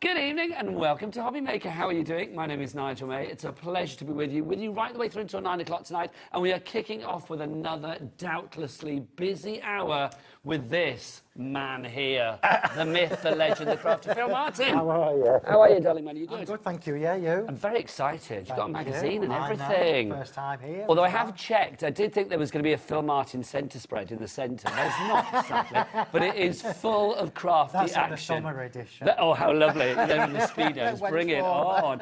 Good evening and welcome to HobbyMaker. How are you doing? My name is Nigel May. It's a pleasure to be with you right the way through until 9 o'clock tonight. And we are kicking off with another doubtlessly busy hour with this man here. The myth, the legend, the crafter, Phill Martin. How are you? How are you, darling man? Are you good? I'm good, thank you. Yeah, you? I'm very excited. You've got a magazine and I everything. know. First time here. Although I have checked, I did think there was going to be a Phill Martin centre spread in the centre. There's not, sadly, but it is full of crafty That's action. That's the summer edition. Oh, how lovely. Then with the Speedos, bring it on.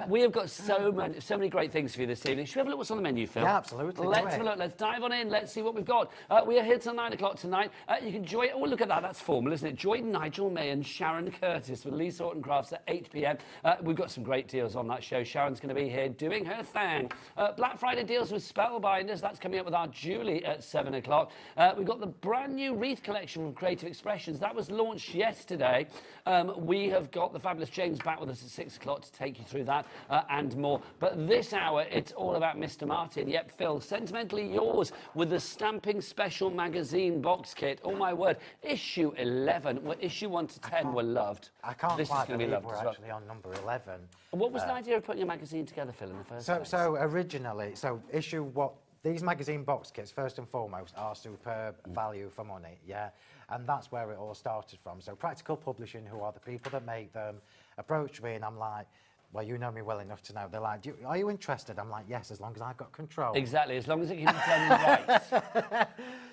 We have got so many great things for you this evening. Should we have a look what's on the menu, Phill? Yeah, absolutely. Let's have a look. Let's dive on in. Let's see what we've got. We are here till 9 o'clock tonight. You can join... Oh, look at that. That's formal, isn't it? Join Nigel May and Sharon Curtis with Lee Sorton Crafts at 8 p.m. We've got some great deals on that show. Sharon's going to be here doing her thing. Black Friday deals with Spellbinders. That's coming up with our Julie at 7 o'clock. We've got the brand new wreath collection from Creative Expressions. That was launched yesterday. We have got the fabulous James back with us at 6 o'clock to take you through that and more. But this hour, it's all about Mr. Martin. Yep, Phill, Sentimentally Yours with the Stamping Special Magazine box kit. Oh, my word. Issue 11. Well, issue 1 to 10 were loved. I can't this quite is going to be believe loved we're as well. actually on number 11. What was the idea of putting your magazine together, Phill, in the first place? So originally, these magazine box kits, first and foremost, are superb value for money, yeah? And that's where it all started from. So Practical Publishing, who are the people that make them, approached me and I'm like, well, you know me well enough to know. They're like, are you interested? I'm like, yes, as long as I've got control. Exactly, as long as it can be done right.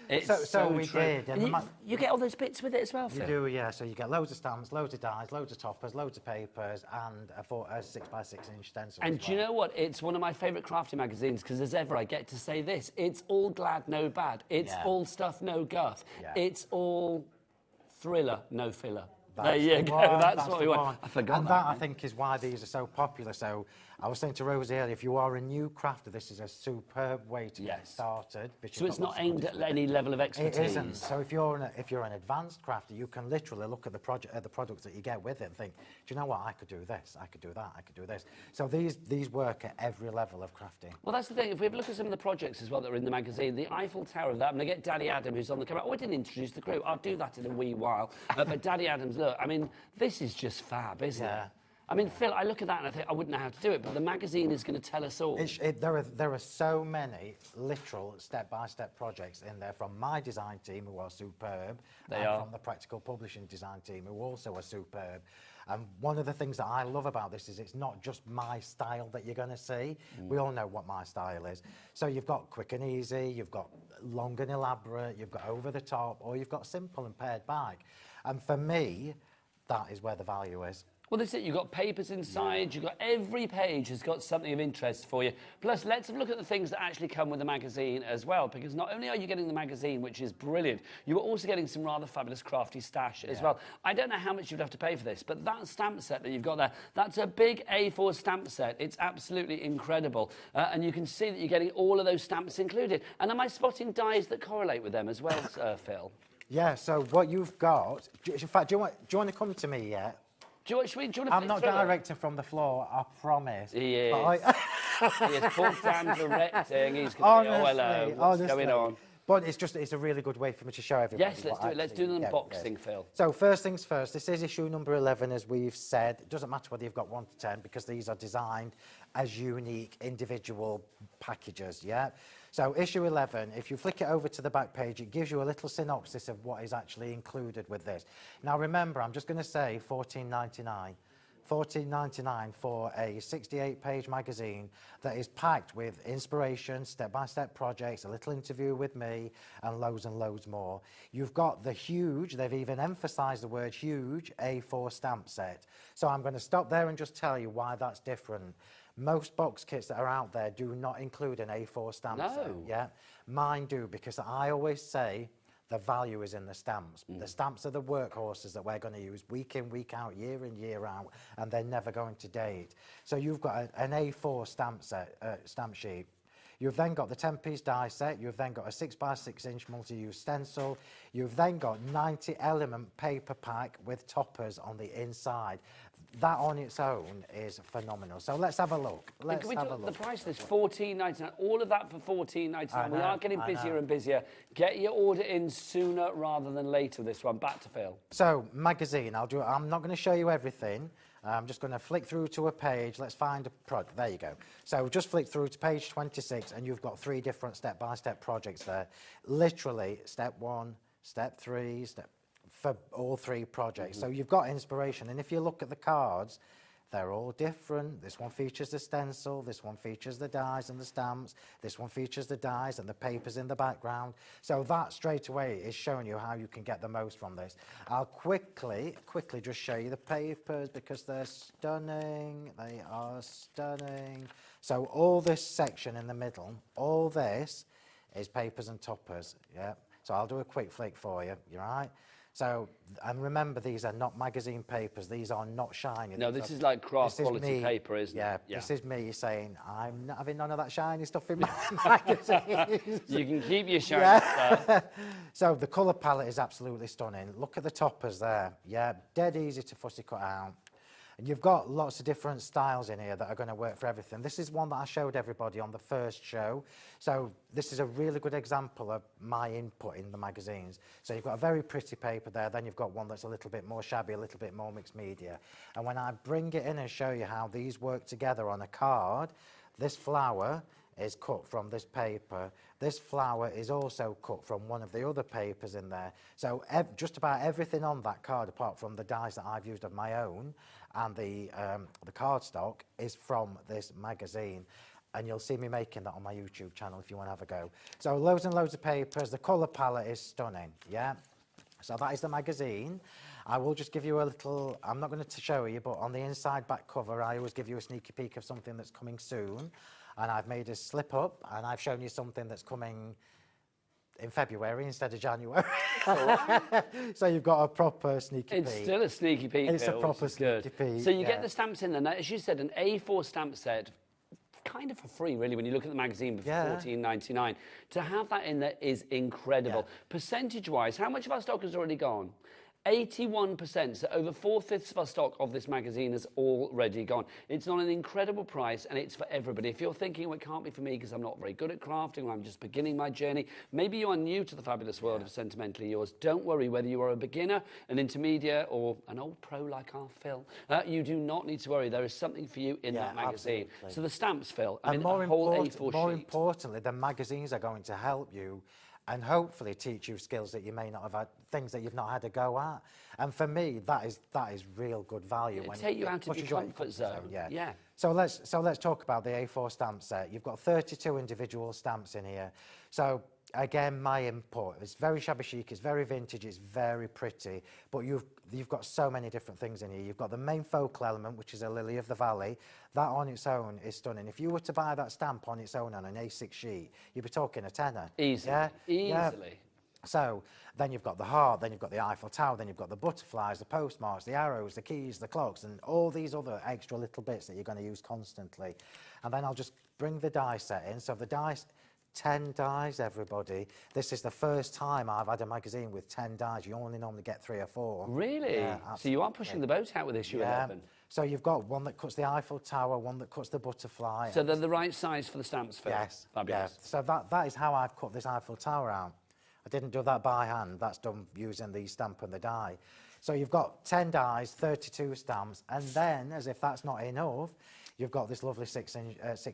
It's so we true. did. And you get all those bits with it as well, Phill? You do, yeah. So you get loads of stamps, loads of dies, loads of toppers, loads of papers, and a 6x6-inch stencil. And do you know what? It's one of my favourite crafting magazines because as ever I get to say this. It's all glad, no bad. It's all stuff, no guff. Yeah. It's all thriller, no filler. There you go. That's what we want. I forgot and that I think is why these are so popular. So I was saying to Rosie earlier, if you are a new crafter, this is a superb way to get started. So it's not aimed at any level of expertise. It isn't. So if you're an advanced crafter, you can literally look at the products that you get with it and think, do you know what? I could do this. I could do that. I could do this. So these work at every level of crafting. Well, that's the thing. If we have a look at some of the projects as well that are in the magazine, the Eiffel Tower of that, I'm going to get Daddy Adam, who's on the camera. Oh, I didn't introduce the crew. I'll do that in a wee while. But Daddy Adam's, look, I mean, this is just fab, isn't it? I mean, Phill, I look at that and I think I wouldn't know how to do it, but the magazine is going to tell us all. There are so many literal step-by-step projects in there from my design team, who are superb, from the Practical Publishing design team, who also are superb. And one of the things that I love about this is it's not just my style that you're going to see. We all know what my style is. So you've got quick and easy, you've got long and elaborate, you've got over the top, or you've got simple and pared back. And for me, that is where the value is. Well, that's it. You've got papers inside. You've got every page has got something of interest for you. Plus, let's have a look at the things that actually come with the magazine as well, because not only are you getting the magazine, which is brilliant, you are also getting some rather fabulous crafty stash as well. I don't know how much you'd have to pay for this, but that stamp set that you've got there, that's a big A4 stamp set. It's absolutely incredible. And you can see that you're getting all of those stamps included. And am I spotting dies that correlate with them as well, Phill? Yeah, so what you've got... In fact, do you want to come to me yet? Do you want to I'm not directing from the floor, I promise. He is. He is full-time directing. He's going to be, oh, hello, what's going on? But it's a really good way for me to show everybody. Yes, let's do it. Let's do the unboxing, Phill. So first things first, this is issue number 11, as we've said. It doesn't matter whether you've got 1 to 10, because these are designed as unique individual packages, yeah? So issue 11, if you flick it over to the back page, it gives you a little synopsis of what is actually included with this. Now remember, I'm just going to say $14.99. $14.99 for a 68-page magazine that is packed with inspiration, step-by-step projects, a little interview with me, and loads more. You've got the huge, they've even emphasised the word huge, A4 stamp set. So I'm going to stop there and just tell you why that's different. Most box kits that are out there do not include an A4 stamp set. Yeah, mine do, because I always say the value is in the stamps. The stamps are the workhorses that we're going to use week in, week out, year in, year out, and they're never going to date. So you've got an A4 stamp sheet. You've then got the 10-piece die set. You've then got a 6x6-inch multi-use stencil. You've then got 90-element paper pack with toppers on the inside. That on its own is phenomenal. So let's have a look. Let's have a look. The price of this, $14.99. All of that for $14.99. We are getting busier and busier. Get your order in sooner rather than later with this one. Back to Phill. So, magazine. I'm not going to show you everything. I'm just going to flick through to a page. Let's find a product. There you go. So just flick through to page 26 and you've got 3 different step-by-step projects there. Literally step 1, step 3, for all 3 projects. So you've got inspiration. And if you look at the cards, they're all different. This one features the stencil, this one features the dies and the stamps, this one features the dies and the papers in the background. So that straight away is showing you how you can get the most from this. I'll quickly just show you the papers because they're stunning. They are stunning. So all this section in the middle, all this is papers and toppers, yeah. So I'll do a quick flick for you, you all right? So, and remember, these are not magazine papers. These are not shiny. No, this is like craft quality paper, isn't it? Yeah, this is me saying, I'm not having none of that shiny stuff in my magazines. You can keep your shiny stuff. So the colour palette is absolutely stunning. Look at the toppers there. Yeah, dead easy to fussy cut out. And you've got lots of different styles in here that are going to work for everything. This is one that I showed everybody on the first show. So this is a really good example of my input in the magazines. So you've got a very pretty paper there, then you've got one that's a little bit more shabby, a little bit more mixed media. And when I bring it in and show you how these work together on a card, this flower is cut from this paper. This flower is also cut from one of the other papers in there. So just about everything on that card, apart from the dies that I've used of my own, and the cardstock is from this magazine. And you'll see me making that on my YouTube channel if you want to have a go. So loads and loads of papers. The colour palette is stunning, yeah? So that is the magazine. I will just give you a little, I'm not going to show you, but on the inside back cover, I always give you a sneaky peek of something that's coming soon. And I've made a slip up, and I've shown you something that's coming in February instead of January. So you've got a proper sneaky peek. It's still a sneaky peek. It's a proper sneaky peek. So you get the stamps in there. Now, as you said, an A4 stamp set, kind of for free, really, when you look at the magazine for $14.99. To have that in there is incredible. Percentage-wise, how much of our stock has already gone? 81%, so over 4/5 of our stock of this magazine is already gone. It's on an incredible price and it's for everybody. If you're thinking, well, it can't be for me because I'm not very good at crafting or I'm just beginning my journey, maybe you are new to the fabulous world of Sentimentally Yours. Don't worry, whether you are a beginner, an intermediate or an old pro like our Phill, you do not need to worry. There is something for you in that magazine. Absolutely. So the stamps, Phill, and more importantly, the magazines are going to help you and hopefully teach you skills that you may not have had, things that you've not had a go at. And for me, that is real good value. When take you out of your comfort zone. Yeah. So let's talk about the A4 stamp set. You've got 32 individual stamps in here. So again, my input, it's very shabby chic, it's very vintage, it's very pretty, but you've got so many different things in here. You've got the main focal element, which is a lily of the valley. That on its own is stunning. If you were to buy that stamp on its own on an A6 sheet, you'd be talking a tenner. Easily. Yeah? Easily. Yeah. So then you've got the heart, then you've got the Eiffel Tower, then you've got the butterflies, the postmarks, the arrows, the keys, the clocks, and all these other extra little bits that you're going to use constantly. And then I'll just bring the die set in. So the dice, 10 dies, everybody. This is the first time I've had a magazine with 10 dies. You only normally get 3 or 4. Really? Yeah, so you are pushing the boat out with issue 11. So you've got one that cuts the Eiffel Tower, one that cuts the butterfly. So they're the right size for the stamps, Phill? Yes. Fabulous. Yeah. So that is how I've cut this Eiffel Tower out. I didn't do that by hand. That's done using the stamp and the die. So you've got 10 dies, 32 stamps, and then, as if that's not enough, you've got this lovely 6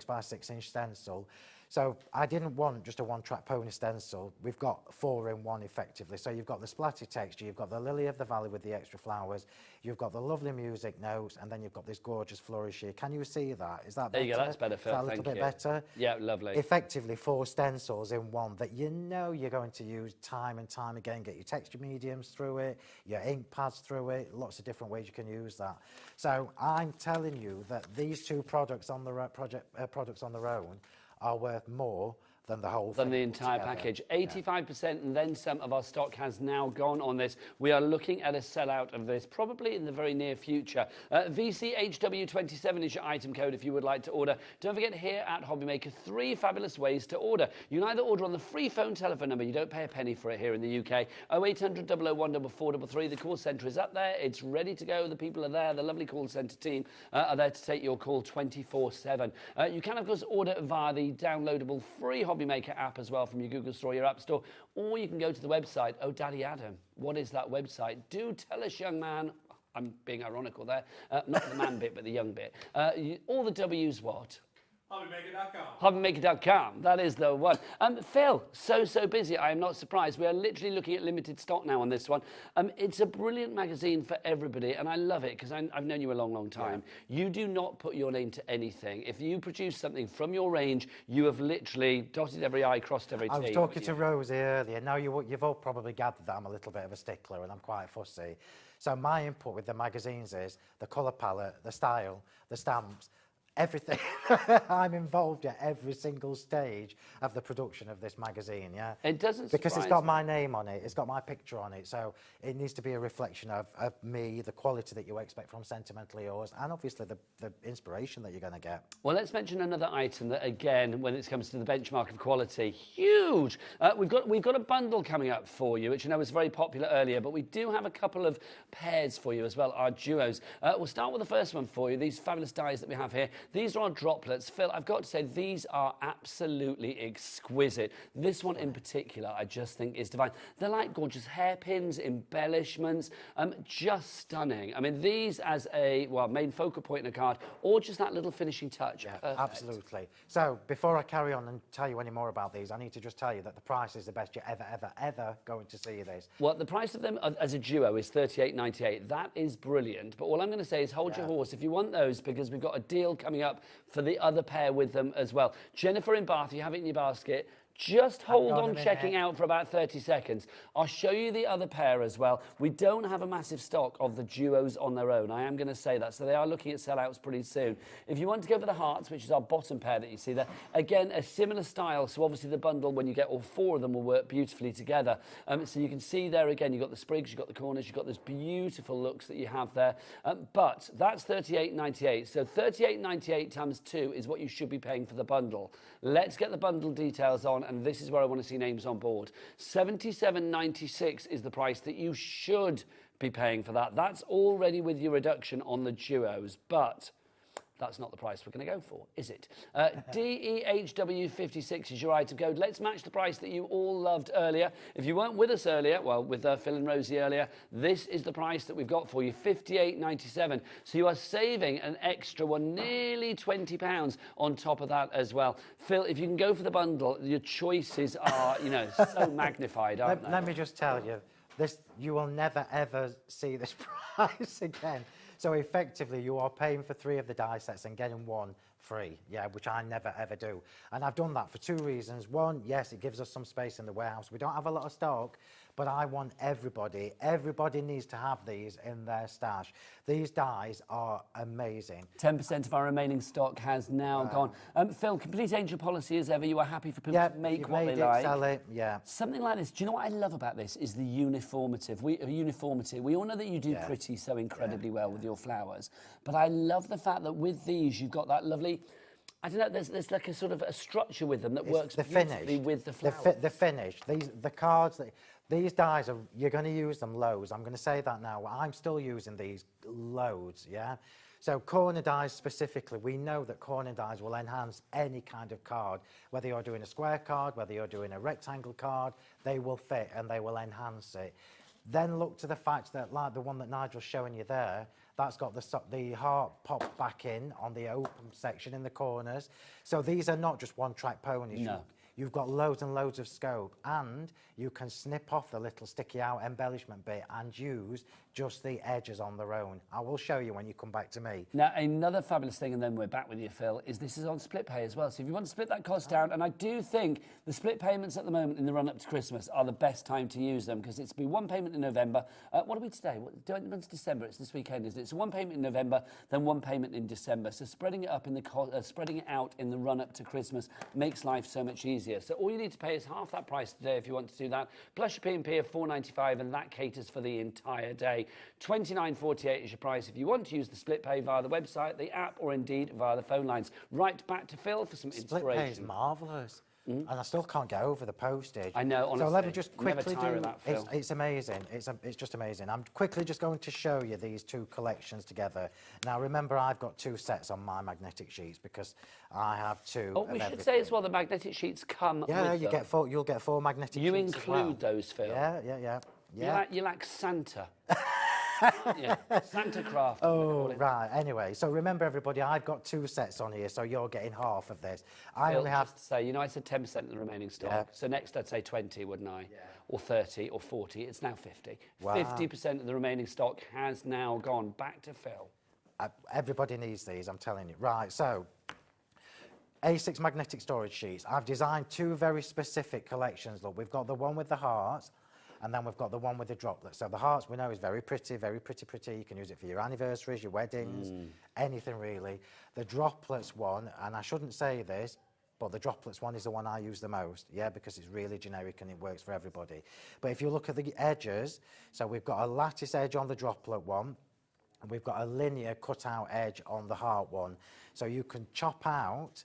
by 6 inch stencil. So I didn't want just a one-track pony stencil. We've got 4 in 1 effectively. So you've got the splatty texture, you've got the lily of the valley with the extra flowers, you've got the lovely music notes, and then you've got this gorgeous flourish here. Can you see that? Is that better? There you go, that's better, Phill. Is that a little bit better? Yeah, lovely. Effectively 4 stencils in one that you know you're going to use time and time again. Get your texture mediums through it, your ink pads through it, lots of different ways you can use that. So I'm telling you that these 2 products on products on their own are worth more than the whole thing. Than the entire package. 85% and then some of our stock has now gone on this. We are looking at a sellout of this probably in the very near future. VCHW27 is your item code if you would like to order. Don't forget here at HobbyMaker 3 fabulous ways to order. You can either order on the free phone telephone number. You don't pay a penny for it here in the UK. 0800 001 4433. The call centre is up there. It's ready to go. The people are there. The lovely call centre team are there to take your call 24/7. You can of course order via the downloadable free HobbyMaker app as well from your Google Store, your App Store, or you can go to the website. Oh, Daddy Adam, what is that website? Do tell us, young man. I'm being ironical there. Not the man bit, but the young bit. All the W's what? HobbyMaker.com. That is the one. Phil, so busy. I am not surprised. We are literally looking at limited stock now on this one. It's a brilliant magazine for everybody, and I love it because I've known you a long time. Yeah. You do not put your name to anything. If you produce something from your range, you have literally dotted every I, crossed every T. I was talking to Rosie earlier. Now you've all probably gathered that I'm a little bit of a stickler and I'm quite fussy. So my input with the magazines is the colour palette, the style, the stamps, everything. I'm involved at every single stage of the production of this magazine, yeah? It doesn't because it's got my name on it, it's got my picture on it, so it needs to be a reflection of me, the quality that you expect from Sentimentally Yours, and obviously the inspiration that you're going to get. Well, let's mention another item that, again, when it comes to the benchmark of quality, huge. We've got a bundle coming up for you, which I know was very popular earlier, but we do have a couple of pairs for you as well, our duos. We'll start with the first one for you, these fabulous dies that we have here. These are our droplets. Phil, I've got to say, these are absolutely exquisite. This one in particular, I just think is divine. They're like gorgeous hairpins, embellishments, just stunning. I mean, these as a, main focal point in a card, or just that little finishing touch. Yeah, absolutely. So, before I carry on and tell you any more about these, I need to just tell you that the price is the best you're ever going to see this. Well, the price of them as a duo is $38.98. That is brilliant. But all I'm going to say is hold your horse if you want those, because we've got a deal coming up for the other pair with them as well. Jennifer in Bath, you have it in your basket. Just hold on checking out for about 30 seconds. I'll show you the other pair as well. We don't have a massive stock of the duos on their own. I am going to say that. So they are looking at sellouts pretty soon. If you want to go for the hearts, which is our bottom pair that you see there, again, a similar style. So obviously the bundle, when you get all four of them, will work beautifully together. So you can see there again, you've got the sprigs, you've got the corners, you've got those beautiful looks that you have there. But that's $38.98. So $38.98 times 2 is what you should be paying for the bundle. Let's get the bundle details on, and this is where I want to see names on board. $77.96 is the price that you should be paying for that. That's already with your reduction on the duos, but that's not the price we're going to go for, is it? DEHW56 is your item code. Let's match the price that you all loved earlier. If you weren't with us earlier, well, with Phil and Rosie earlier, this is the price that we've got for you, $58.97. So you are saving an extra one, nearly £20 on top of that as well. Phil, if you can go for the bundle, your choices are, so magnified, aren't they? Let me just tell you, you will never, ever see this price again. So effectively, you are paying for 3 of the die sets and getting 1 free, which I never, ever do. And I've done that for 2 reasons. One, yes, it gives us some space in the warehouse. We don't have a lot of stock, but I want everybody needs to have these in their stash. These dies are amazing. 10% of our remaining stock has now gone. Phil, complete angel policy as ever. You are happy for people to make what they like. Sell it, Something like this. Do you know what I love about this is the uniformity. We all know that you do pretty so incredibly well with your flowers, but I love the fact that with these you've got that lovely, I don't know, there's like a sort of a structure with them that works beautifully with the flowers. The finish, the cards, these dies, you're going to use them loads. I'm going to say that now. I'm still using these loads, So corner dies specifically, we know that corner dies will enhance any kind of card. Whether you're doing a square card, whether you're doing a rectangle card, they will fit and they will enhance it. Then look to the fact that, like the one that Nigel's showing you there, that's got the heart pop back in on the open section in the corners. So these are not just one-track ponies. No. You've got loads and loads of scope, and you can snip off the little sticky out embellishment bit and use just the edges on their own. I will show you when you come back to me. Now, another fabulous thing, and then we're back with you, Phil, is this is on split pay as well. So if you want to split that cost down, and I do think the split payments at the moment in the run-up to Christmas are the best time to use them, because it's be one payment in November. What are we today? It's December. It's this weekend, isn't it? So one payment in November, then one payment in December. So spreading it up in spreading it out in the run-up to Christmas makes life so much easier. So all you need to pay is half that price today if you want to do that, plus your P&P of $4.95, and that caters for the entire day. $29.48 is your price if you want to use the split pay via the website, the app, or indeed via the phone lines. Right back to Phil for some inspiration. Split pay is marvellous. And I still can't get over the postage. I know, honestly. So let me just quickly do that, Phil. It's amazing. It's just amazing. I'm quickly just going to show you these 2 collections together. Now, remember, I've got 2 sets on my magnetic sheets because I have 2. Oh, we should say as well, the magnetic sheets come with them. You'll get 4 magnetic sheets. You include those, Phil. Yeah. You're like Santa. Yeah, Santa Craft. Oh, right. Anyway, so remember, everybody, I've got 2 sets on here, so you're getting half of this. I Phill, only have... just to say, you know, I said 10% of the remaining stock. Yeah. So next I'd say 20, wouldn't I? Yeah. Or 30 or 40. It's now 50. Wow. 50% of the remaining stock has now gone back to Phill. Everybody needs these, I'm telling you. Right, so A6 magnetic storage sheets. I've designed 2 very specific collections. Look, we've got the one with the hearts, and then we've got the one with the droplets. So the hearts we know is very pretty, pretty. You can use it for your anniversaries, your weddings, anything really. The droplets one, and I shouldn't say this, but the droplets one is the one I use the most, yeah, because it's really generic and it works for everybody. But if you look at the edges, so we've got a lattice edge on the droplet one, and we've got a linear cut-out edge on the heart one. So you can chop out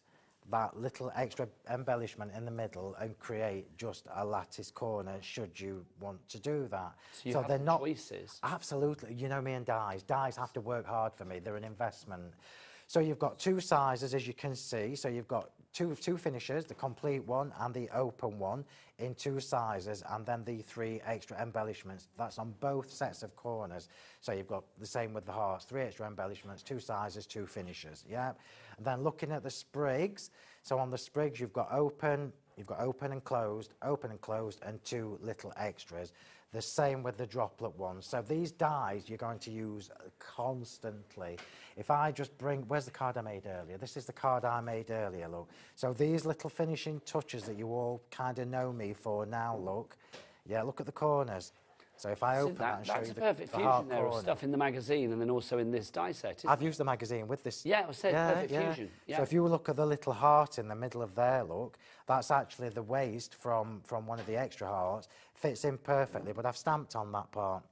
that little extra embellishment in the middle and create just a lattice corner should you want to do that. So you have they're not choices. Absolutely. You know me and dyes. Dyes have to work hard for me. They're an investment. So you've got 2 sizes, as you can see. So you've got two finishes, the complete one and the open one in 2 sizes, and then the 3 extra embellishments. That's on both sets of corners. So you've got the same with the hearts, 3 extra embellishments, 2 sizes, 2 finishes, yeah? And then looking at the sprigs, so on the sprigs you've got open and closed, and 2 little extras. The same with the droplet ones. So these dies you're going to use constantly. If I just bring, where's the card I made earlier? This is the card I made earlier, look. So these little finishing touches that you all kind of know me for now, look. Yeah, look at the corners. So if I open that and show you the That's a perfect fusion there of stuff in the magazine and then also in this die set, I've used the magazine with this. Yeah, it was perfect fusion. Yeah. So if you look at the little heart in the middle of there, look, that's actually the waist from one of the extra hearts. Fits in perfectly, but I've stamped on that part.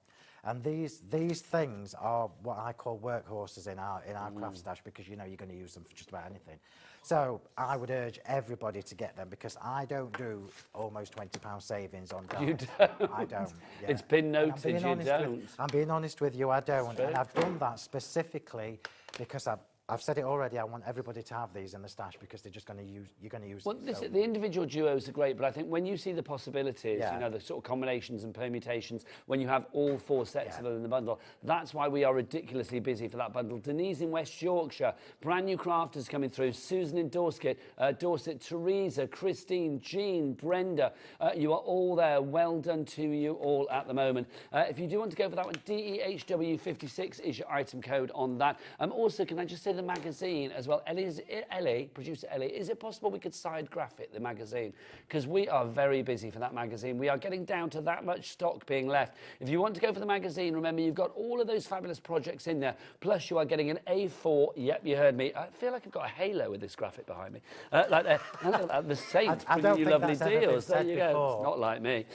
And these things are what I call workhorses in our craft stash, because you know you're going to use them for just about anything. So I would urge everybody to get them, because I don't do almost £20 savings on dies. You don't? I don't. Yeah. It's been noted you don't. I'm being honest with you, I don't. And I've done that specifically because I've said it already, I want everybody to have these in the stash because they're just going to use, you're going to use them. Well, the individual duos are great, but I think when you see the possibilities, Yeah. you know, the sort of combinations and permutations, when you have all 4 sets of them in the bundle, that's why we are ridiculously busy for that bundle. Denise in West Yorkshire, brand new crafters coming through, Susan in Dorset, Teresa, Christine, Jean, Brenda, you are all there. Well done to you all at the moment. If you do want to go for that one, DEHW56 is your item code on that. Also, can I just say the magazine as well? Producer Ellie, is it possible we could side graphic the magazine? Because we are very busy for that magazine. We are getting down to that much stock being left. If you want to go for the magazine, remember you've got all of those fabulous projects in there, plus you are getting an A4. Yep, you heard me. I feel like I've got a halo with this graphic behind me. Like the Saints bringing you lovely deals. There you go. It's not like me.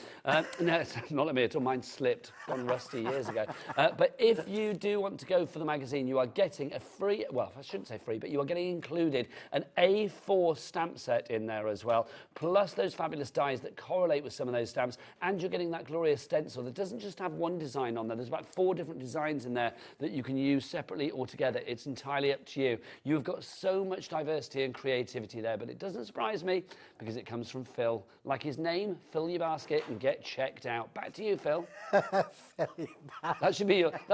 No, it's not like me at all. Mine slipped, gone rusty years ago. But if you do want to go for the magazine, you are getting a free, well, I shouldn't say free, but you are getting included an A4 stamp set in there as well, plus those fabulous dies that correlate with some of those stamps, and you're getting that glorious stencil that doesn't just have one design on there. There's about 4 different designs in there that you can use separately or together. It's entirely up to you. You've got so much diversity and creativity there, but it doesn't surprise me because it comes from Phill. Like his name, fill your basket and get checked out. Back to you, Phill. That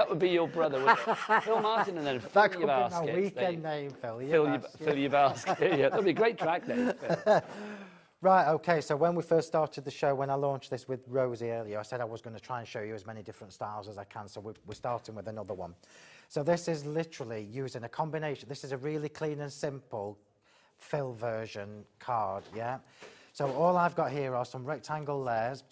would be your brother, wouldn't it? Phill Martin and then fill your basket. That could be my weekend name, Phill. Fill your basket. Yeah, that'd be a great track name, Phill. Right, okay, so when we first started the show, when I launched this with Rosie earlier, I said I was going to try and show you as many different styles as I can, so we're starting with another one. So this is literally using a combination. This is a really clean and simple Phill version card, yeah? So all I've got here are some rectangle layers.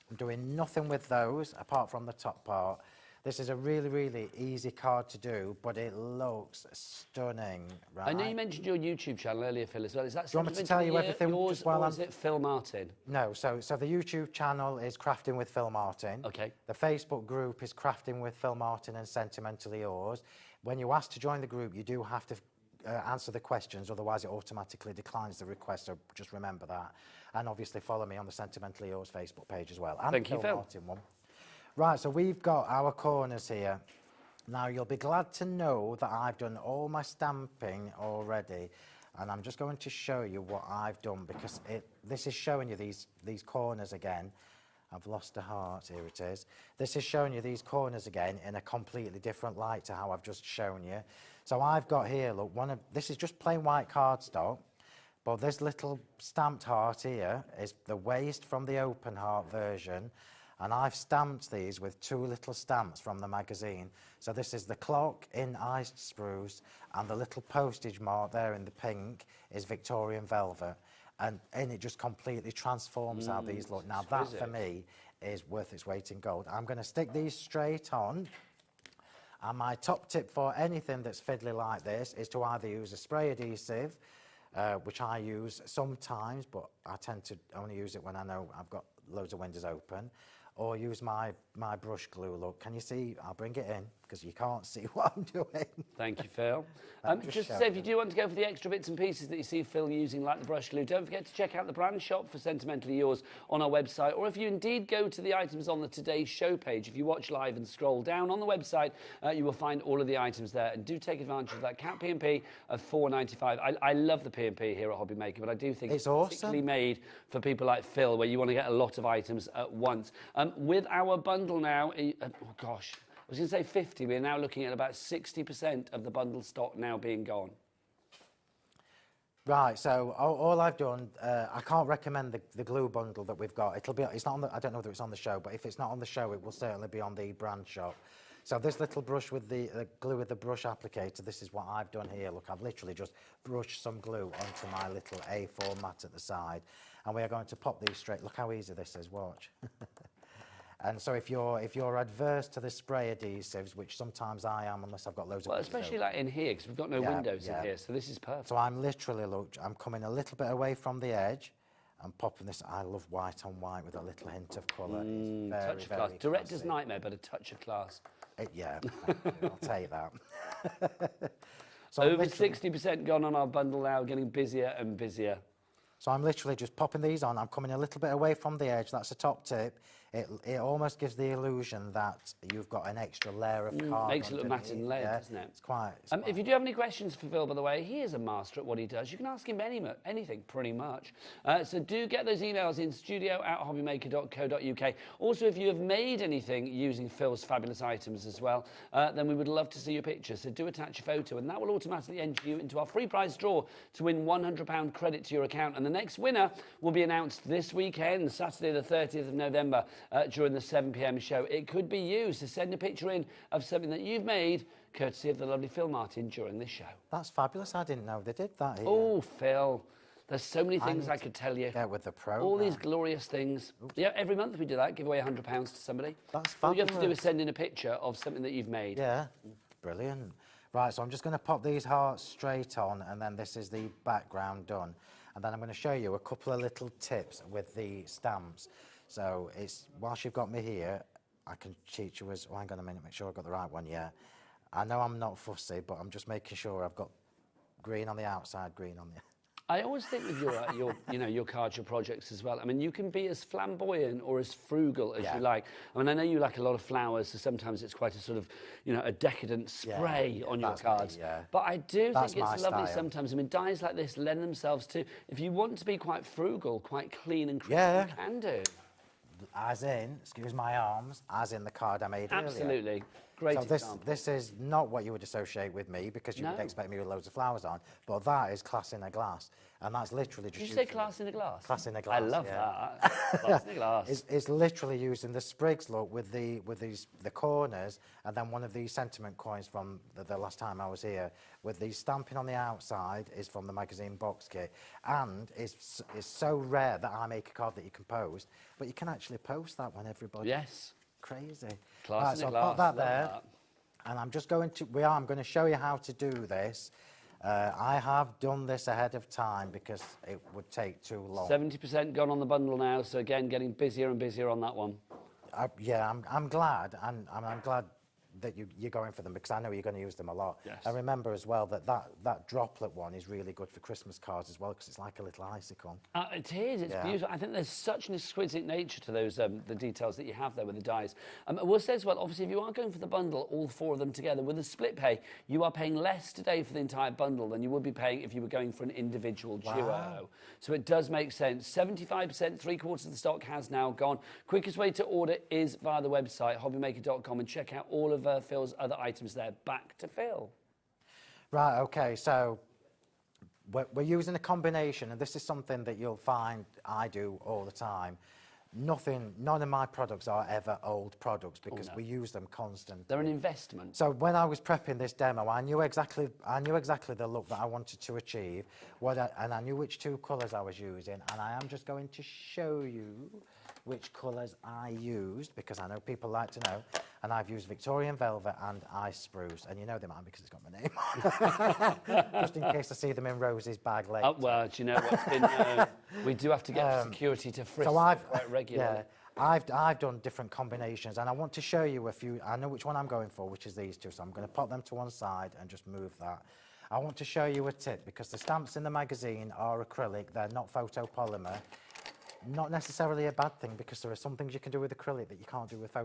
I'm doing nothing with those apart from the top part. This is a really, really easy card to do, but it looks stunning, right? I know you mentioned your YouTube channel earlier, Phill, as well. Is that Do you want me to tell you everything yours, just while or is it Phill Martin? No, so the YouTube channel is Crafting with Phill Martin. Okay. The Facebook group is Crafting with Phill Martin and Sentimentally Yours. When you ask to join the group, you do have to answer the questions, otherwise it automatically declines the request, so just remember that. And obviously follow me on the Sentimentally Yours Facebook page as well. And Thank you, Phill. Martin one. Right, so we've got our corners here. Now, you'll be glad to know that I've done all my stamping already, and I'm just going to show you what I've done, because this is showing you these corners again. I've lost a heart, here it is. This is showing you these corners again in a completely different light to how I've just shown you. So I've got here, look, this is just plain white cardstock, but this little stamped heart here is the waist from the open heart version, and I've stamped these with 2 little stamps from the magazine. So this is the clock in iced spruce, and the little postage mark there in the pink is Victorian velvet. And it just completely transforms how these look. Now that, for me, is worth its weight in gold. I'm going to stick these straight on. And my top tip for anything that's fiddly like this is to either use a spray adhesive, which I use sometimes, but I tend to only use it when I know I've got loads of windows open, or use my brush glue. Look, can you see? I'll bring it in because you can't see what I'm doing. Thank you, Phill. Just to say, if you do want to go for the extra bits and pieces that you see Phill using, like the brush glue, don't forget to check out the brand shop for Sentimentally Yours on our website. Or if you indeed go to the items on the Today's Show page, if you watch live and scroll down on the website, you will find all of the items there. And do take advantage of that cat P&P of $4.95. I love the P&P here at HobbyMaker, but I do think it's awesome. particularly made for people like Phill, where you want to get a lot of items at once. With our bundle now, oh gosh, I was going to say 50, we're now looking at about 60% of the bundle stock now being gone. Right, so all I've done, I can't recommend the glue bundle that we've got. It's not on the, I don't know whether it's on the show, but if it's not on the show, it will certainly be on the brand shop. So this little brush with the glue with the brush applicator, this is what I've done here. Look, I've literally just brushed some glue onto my little A4 mat at the side, and we are going to pop these straight. Look how easy this is, watch. And so if you're adverse to the spray adhesives, which sometimes I am, unless I've got loads of... Well, especially like in here, because we've got no windows in here, so this is perfect. So I'm literally, look, I'm coming a little bit away from the edge and popping this. I love white on white with a little hint of colour. It's very, touch of class. very Director's classy. nightmare, but a touch of class. Yeah, I'll take that. So Over 60% gone on our bundle now, getting busier and busier. So I'm literally just popping these on. I'm coming a little bit away from the edge. That's the top tip. It almost gives the illusion that you've got an extra layer of card. Makes it look matting layered, doesn't it? It's quite... If you do have any questions for Phill, by the way, he is a master at what he does. You can ask him anything, pretty much. So do get those emails in studio@hobbymaker.co.uk. Also, if you have made anything using Phil's fabulous items as well, then we would love to see your picture. So do attach a photo, and that will automatically enter you into our free prize draw to win £100 credit to your account. And the next winner will be announced this weekend, Saturday the 30th of November, during the 7 p.m. show. It could be you, so send a picture in of something that you've made, courtesy of the lovely Phill Martin, during this show. That's fabulous. I didn't know they did that here. Oh, Phill, there's so many things I could tell you. Get with the program. All these glorious things. Oops. Yeah, every month we do that, give away £100 to somebody. That's fabulous. All you have to do is send in a picture of something that you've made. Yeah, brilliant. Right, so I'm just going to pop these hearts straight on, and then this is the background done. And then I'm going to show you a couple of little tips with the stamps. So whilst you've got me here, I can teach you as... Oh, hang on a minute, make sure I've got the right one, yeah. I know I'm not fussy, but I'm just making sure I've got green on the outside, green on the... I always think with your cards, your projects as well. I mean, you can be as flamboyant or as frugal as you like. I mean, I know you like a lot of flowers, so sometimes it's quite a sort of, a decadent spray on your cards. But I do think it's lovely sometimes. I mean, dies like this lend themselves to, if you want to be quite frugal, quite clean and crisp, you can do. As in, excuse my arms, as in the card I made earlier. Absolutely. Great example. This is not what you would associate with me, because you would expect me with loads of flowers on, but that is class in a glass, and that's literally just... Did you say class in a glass? Class in a glass, I love that. Class in a glass. It's literally using the Sprigs look with the corners, and then one of these sentiment coins from the last time I was here, with the stamping on the outside is from the magazine box kit, and it's so rare that I make a card that you can post, but you can actually post that when everybody... Yes. Crazy. Class in a glass. I'll put that there, and I'm just going to... I'm going to show you how to do this. I have done this ahead of time because it would take too long. 70% gone on the bundle now, so again, getting busier and busier on that one. I'm glad, and I'm glad that you're going for them, because I know you're going to use them a lot. Yes. And remember as well that droplet one is really good for Christmas cards as well, because it's like a little icicle. It is. It's beautiful. I think there's such an exquisite nature to those the details that you have there with the dies. I will say as well, obviously, if you are going for the bundle, all 4 of them together with a split pay, you are paying less today for the entire bundle than you would be paying if you were going for an individual duo. So it does make sense. 75%, 3/4 of the stock has now gone. Quickest way to order is via the website, hobbymaker.com, and check out all of Phil's other items there. Back to Phill. Right, okay, so we're using a combination, and this is something that you'll find I do all the time. None of my products are ever old products, because we use them constantly. They're an investment. So when I was prepping this demo, I knew exactly the look that I wanted to achieve, and I knew which 2 colours I was using, and I am just going to show you which colours I used, because I know people like to know. And I've used Victorian Velvet and Ice Spruce, and you know them, because it's got my name on. Just in case I see them in Rosie's bag later. Well, do you know what's been... we do have to get security to frisk quite regularly. Yeah, I've done different combinations, and I want to show you a few. I know which one I'm going for, which is these 2, so I'm going to pop them to one side and just move that. I want to show you a tip, because the stamps in the magazine are acrylic, they're not photopolymer. Not necessarily a bad thing, because there are some things you can do with acrylic that you can't do with the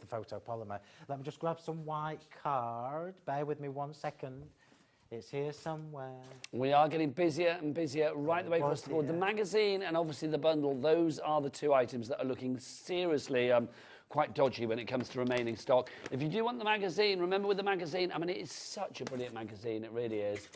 photopolymer. Let me just grab some white card. Bear with me 1 second. It's here somewhere. We are getting busier and busier right the way across the board. The magazine and obviously the bundle, those are the 2 items that are looking seriously quite dodgy when it comes to remaining stock. If you do want the magazine, remember with the magazine, I mean, it is such a brilliant magazine, it really is.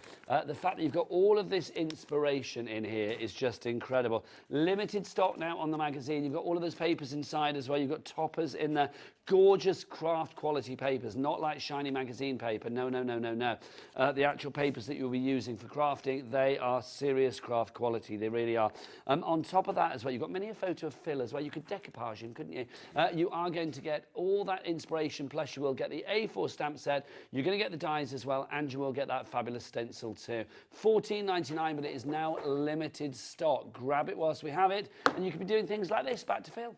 The fact that you've got all of this inspiration in here is just incredible. Limited stock now on the magazine. You've got all of those papers inside as well. You've got toppers in there. Gorgeous craft quality papers, not like shiny magazine paper. No. The actual papers that you'll be using for crafting, they are serious craft quality. They really are. On top of that as well, you've got many a photo of Phill as well. You could decoupage him, couldn't you? You are going to get all that inspiration, plus you will get the A4 stamp set. You're going to get the dies as well, and you will get that fabulous stencil too. $14.99, but it is now limited stock. Grab it whilst we have it, and you could be doing things like this. Back to Phill.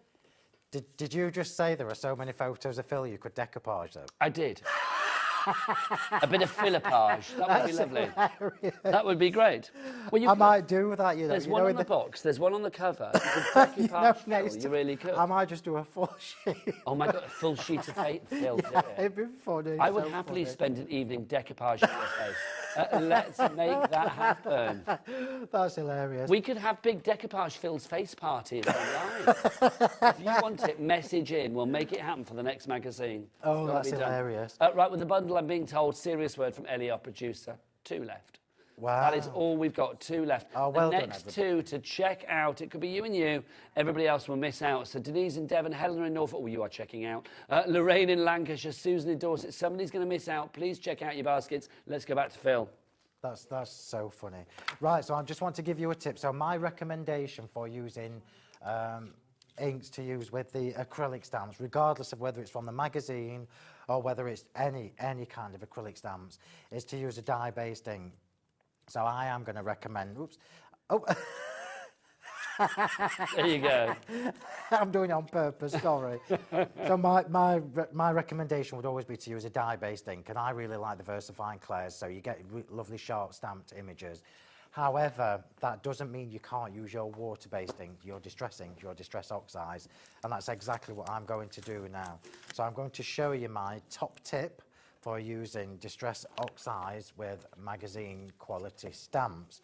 Did you just say there are so many photos of Phill you could decoupage them? I did. A bit of Phillipage. That would be lovely. Hilarious. That would be great. Well, I might do that, you know. There's you one know, on the box. There's one on the cover. You could Phill. You really could. I might just do a full sheet. Oh my God, a full sheet of Phill. Yeah, it'd be funny. I would happily spend an evening decoupaging your face. Let's make that happen. That's hilarious. We could have big decoupage Phil's face parties online. If you want it, message in. We'll make it happen for the next magazine. Oh, that's hilarious. Right, with the bundle, I'm being told, serious word from Ellie, our producer, 2 left. Wow. That is all we've got, 2 left. Oh, well the done, next 2 to check out, it could be you and you, everybody else will miss out. So Denise in Devon, Helena in Norfolk, you are checking out. Lorraine in Lancashire, Susan in Dorset, somebody's going to miss out. Please check out your baskets. Let's go back to Phill. That's so funny. Right, so I just want to give you a tip. So my recommendation for using inks to use with the acrylic stamps, regardless of whether it's from the magazine or whether it's any kind of acrylic stamps, is to use a dye-based ink. So I am going to recommend... Oops. Oh. There you go. I'm doing it on purpose, sorry. So my recommendation would always be to use a dye-based ink, and I really like the VersaFine Clairs, so you get lovely sharp stamped images. However, that doesn't mean you can't use your water-based ink, your distress ink, your distress oxides, and that's exactly what I'm going to do now. So I'm going to show you my top tip for using distress oxides with magazine quality stamps.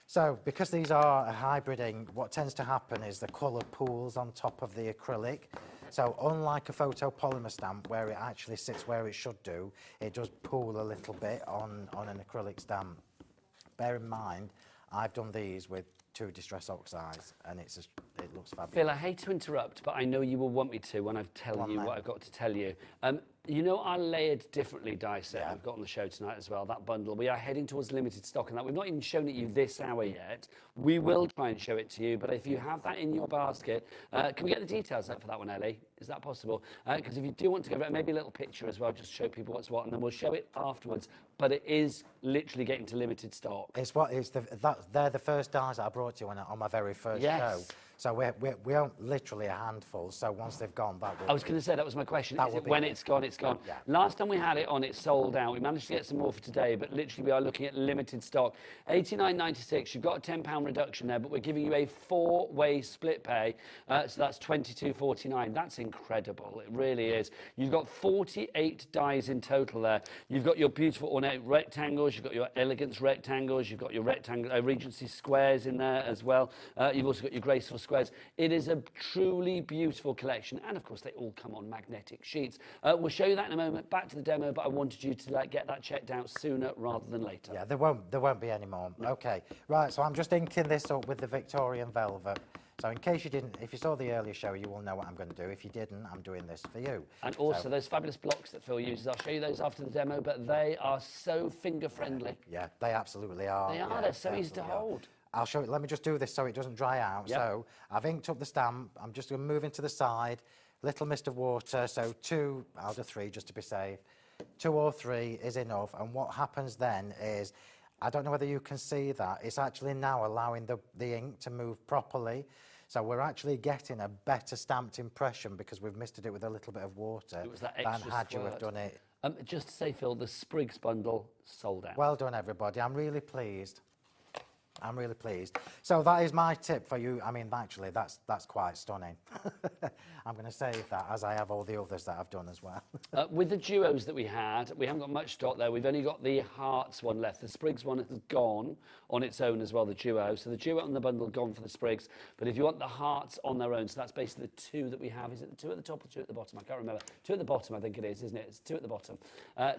So, because these are a hybrid ink, what tends to happen is the colour pools on top of the acrylic. So, unlike a photopolymer stamp, where it actually sits where it should do, it does pool a little bit on an acrylic stamp. Bear in mind, I've done these with 2 distress oxides, and it looks fabulous. Phill, I hate to interrupt, but I know you will want me to when I tell you what I've got to tell you. You know our layered differently die set we've got on the show tonight as well, that bundle. We are heading towards limited stock on that. We've not even shown it you this hour yet. We will try and show it to you, but if you have that in your basket, can we get the details up for that one, Ellie? Is that possible? Because if you do want to go back, maybe a little picture as well, just show people what's what, and then we'll show it afterwards. But it is literally getting to limited stock. They're the first dies that I brought you on my very first show. So we own literally a handful, so once they've gone, that will I was going to say, that was my question. Is it when it's gone, it's gone? Yeah. Last time we had it on, it sold out. We managed to get some more for today, but literally we are looking at limited stock. $89.96, you've got a £10 reduction there, but we're giving you a 4-way split pay, so that's $22.49. That's incredible, it really is. You've got 48 dies in total there. You've got your beautiful ornate rectangles, you've got your elegance rectangles, you've got your rectangle Regency squares in there as well. You've also got your graceful squares. It is a truly beautiful collection, and of course they all come on magnetic sheets. We'll show you that in a moment. Back to the demo, but I wanted you to get that checked out sooner rather than later. Yeah, there won't be any more. No. Okay, right. So I'm just inking this up with the Victorian velvet. So in case you didn't, if you saw the earlier show, you will know what I'm going to do. If you didn't, I'm doing this for you. And also those fabulous blocks that Phill uses. I'll show you those after the demo, but they are so finger friendly. Yeah, they absolutely are. They are. They're so easy to hold. I'll show you. Let me just do this so it doesn't dry out. Yep. So I've inked up the stamp. I'm just going to move into the side. Little mist of water. So 2 out of 3 just to be safe. 2 or 3 is enough. And what happens then is, I don't know whether you can see that, it's actually now allowing the ink to move properly. So we're actually getting a better stamped impression because we've misted it with a little bit of water than had you have done it. Just to say, Phill, the Sprigs bundle sold out. Well done, everybody. I'm really pleased. I'm really pleased. So that is my tip for you. I mean, actually, that's quite stunning. I'm going to save that, as I have all the others that I've done as well. With the duos that we haven't got much stock there. We've only got the Hearts one left. The Sprigs one has gone on its own as well, the duo. So the duo and the bundle gone for the Sprigs. But if you want the Hearts on their own, so that's basically the 2 that we have. Is it the 2 at the top or 2 at the bottom? I can't remember. 2 at the bottom, I think it is, isn't it? It's 2 at the bottom.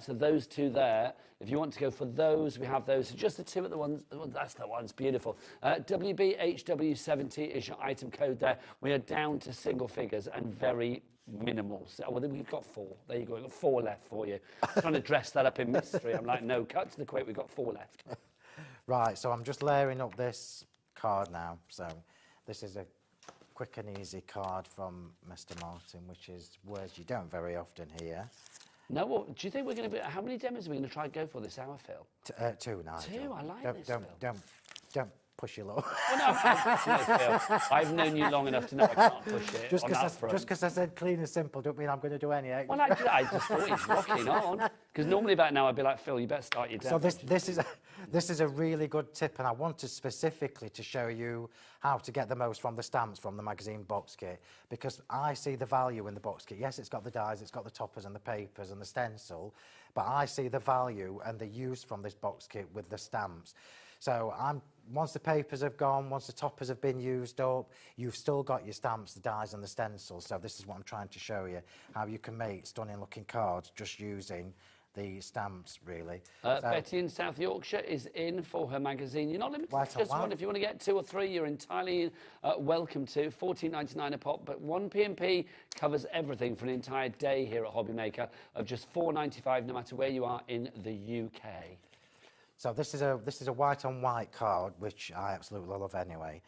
So those 2 there. If you want to go for those, we have those. So just the 2 at the ones. Well, that's the ones. Beautiful. WBHW70 is your item code there. We are down to single figures and very minimal. So, well, we've got 4. There you go. We've got 4 left for you. Trying to dress that up in mystery. I'm like, no, cut to the quick. We've got 4 left. Right, so I'm just layering up this card now. So this is a quick and easy card from Mr. Martin, which is words you don't very often hear. No, well, do you think we're going to be... How many demos are we going to try and go for this hour, Phill? 2, Nigel. 2, I like this, Don't push your luck. Well, no, Phill, I've known you long enough to know I can't push it. Just because I said clean and simple, don't mean I'm going to do any extra. Well, I just thought he's rocking on. Because normally about now I'd be like, Phill, you better start your demo. So this is a really good tip, and I wanted specifically to show you how to get the most from the stamps from the magazine box kit, because I see the value in the box kit. Yes, it's got the dies, it's got the toppers and the papers and the stencil, but I see the value and the use from this box kit with the stamps. So once the papers have gone, once the toppers have been used up, you've still got your stamps, the dies and the stencils. So this is what I'm trying to show you, how you can make stunning looking cards just using the stamps, really. Betty in South Yorkshire is in for her magazine. You're not limited to just one. If you want to get 2 or 3, you're entirely welcome to. $14.99 a pop, but 1 P&P covers everything for an entire day here at HobbyMaker of just $4.95, no matter where you are in the UK. So this is a white on white card, which I absolutely love anyway.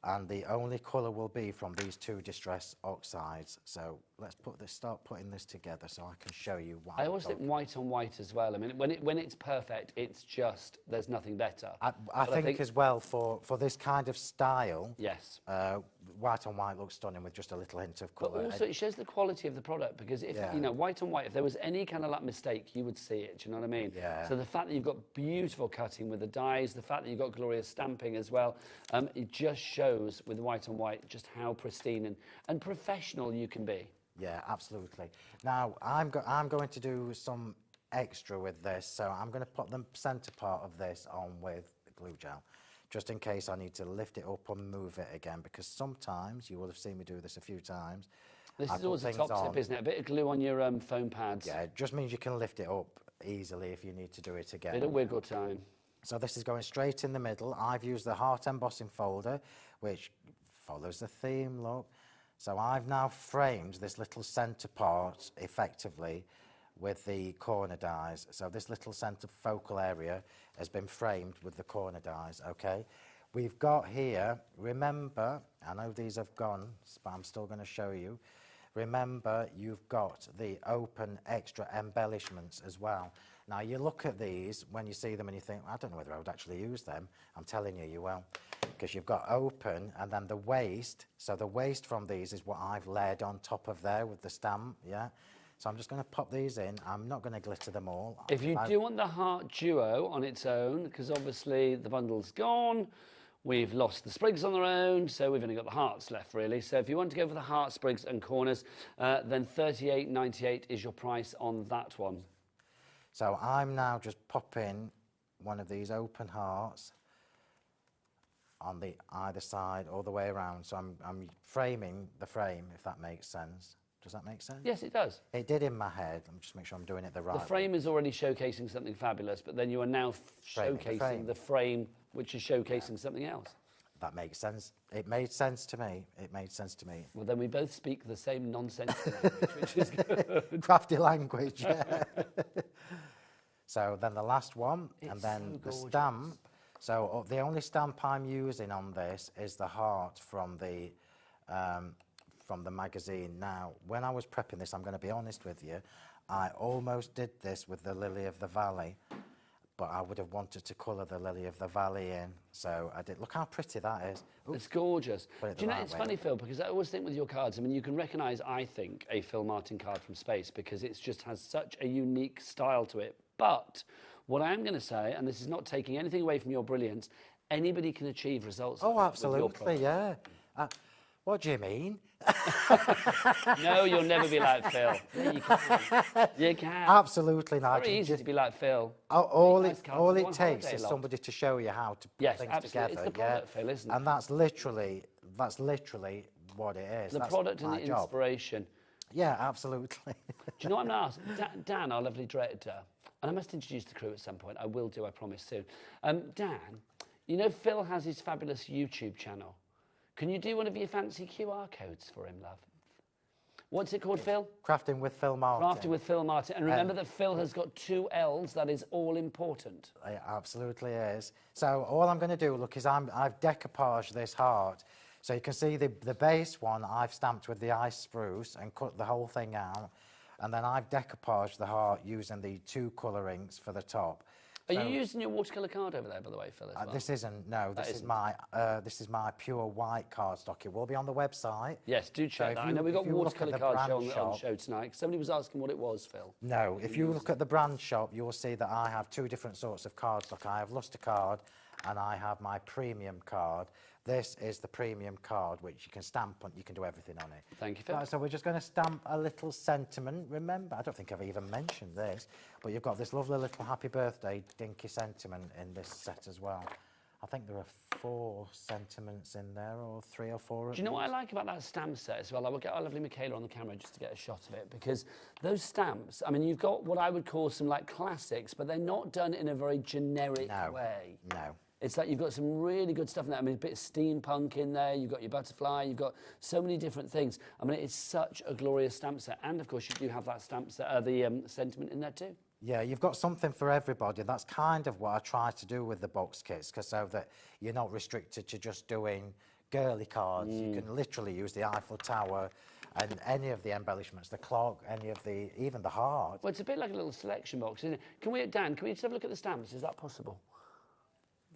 And the only colour will be from these 2 distress oxides. So let's start putting this together so I can show you why. I always think white on white as well. I mean, when it's perfect, it's just, there's nothing better. I think as well, for this kind of style, yes, white on white looks stunning with just a little hint of colour. But also it shows the quality of the product, because if, you know, white on white, if there was any kind of like mistake, you would see it, do you know what I mean? Yeah. So the fact that you've got beautiful cutting with the dies, the fact that you've got glorious stamping as well, it just shows with white on white just how pristine and professional you can be. Yeah, absolutely. Now, I'm going to do some extra with this, so I'm going to put the centre part of this on with glue gel, just in case I need to lift it up and move it again, because sometimes, you will have seen me do this a few times. This is always a top tip, isn't it? A bit of glue on your foam pads. Yeah, it just means you can lift it up easily if you need to do it again. Bit of wiggle time. So this is going straight in the middle. I've used the heart embossing folder, which follows the theme, look. So I've now framed this little centre part effectively with the corner dies. So this little centre focal area has been framed with the corner dies, okay? We've got here, remember, I know these have gone, but I'm still going to show you. remember you've got the open extra embellishments as well. Now you look at these when you see them and you think, I don't know whether I would actually use them. I'm telling you, you will, because you've got open and then the waste. So the waste from these is what I've laid on top of there with the stamp, yeah? So I'm just going to pop these in. I'm not going to glitter them all. If you do want the heart duo on its own, because obviously the bundle's gone, we've lost the sprigs on their own, so we've only got the hearts left, really. So if you want to go for the heart, sprigs and corners, then $38.98 is your price on that one. So I'm now just popping one of these open hearts on the either side all the way around. So I'm framing the frame, if that makes sense. Does that make sense? Yes, it does. It did in my head. I'm just make sure I'm doing it the right way. The frame is already showcasing something fabulous, but then you are now showcasing the frame, which is showcasing something else. That makes sense. It made sense to me. It made sense to me. Well, then we both speak the same nonsense language, which is good. Crafty language, yeah. So then the last one, and then the stamp. So the only stamp I'm using on this is the heart from the magazine. Now, when I was prepping this, I'm going to be honest with you, I almost did this with the Lily of the Valley, but I would have wanted to colour the Lily of the Valley in. So I did. Look how pretty that is. Ooh. It's gorgeous. Put it Do you know, the right it's way. funny, Phil, because I always think with your cards, I mean, you can recognise, I think, a Phil Martin card from space because it just has such a unique style to it. But what I am going to say, and this is not taking anything away from your brilliance, anybody can achieve results. Oh, with your absolutely, product. yeah. What do you mean? No, you'll never be like Phil. Yeah, you can. You can. Absolutely, Nigel. Very easy to be like Phil. All Nice it cards, go on takes holiday is lot. somebody to show you how to put Yes, things absolutely. together. It's the product, Phil, isn't it? And that's literally what it is. The That's product and my the job. inspiration. Yeah, absolutely. Do you know what I'm going to ask? Dan, our lovely director, and I must introduce the crew at some point. I will do, I promise soon. Dan, you know Phil has his fabulous YouTube channel. Can you do one of your fancy QR codes for him, love? What's it called, Phil? Crafting with Phill Martin. Crafting with Phil Martin. And remember that Phil has got 2 L's. That is all important. It absolutely is. So all I'm going to do, look, is I've decoupaged this heart. So you can see the base one I've stamped with the ice spruce and cut the whole thing out. And then I've decoupaged the heart using the 2 colourings for the top. Are you using your watercolour card over there, by the way, Phil, as well? This isn't, no, this is my pure white cardstock. It will be on the website. Yes, do check that. I know we've got watercolour cards on the show tonight. Somebody was asking what it was, Phil. No, if you look at the brand shop, you'll see that I have 2 different sorts of cardstock. I have Luster card and I have my premium card. This is the premium card, which you can stamp on. You can do everything on it. Thank you, Phil. Right, so we're just going to stamp a little sentiment. Remember, I don't think I've even mentioned this, but you've got this lovely little happy birthday dinky sentiment in this set as well. I think there are 4 sentiments in there, or 3 or 4. Do you know what I like about that stamp set as well? I will get our lovely Michaela on the camera just to get a shot of it, because those stamps, I mean, you've got what I would call some like classics, but they're not done in a very generic way. No. It's like you've got some really good stuff in there. I mean, a bit of steampunk in there. You've got your butterfly. You've got so many different things. I mean, it's such a glorious stamp set. And, of course, you do have that stamp set, the sentiment in there too. Yeah, you've got something for everybody. That's kind of what I try to do with the box kits, because so that you're not restricted to just doing girly cards. You can literally use the Eiffel Tower and any of the embellishments, the clock, even the heart. Well, it's a bit like a little selection box, isn't it? Dan, can we just have a look at the stamps? Is that possible?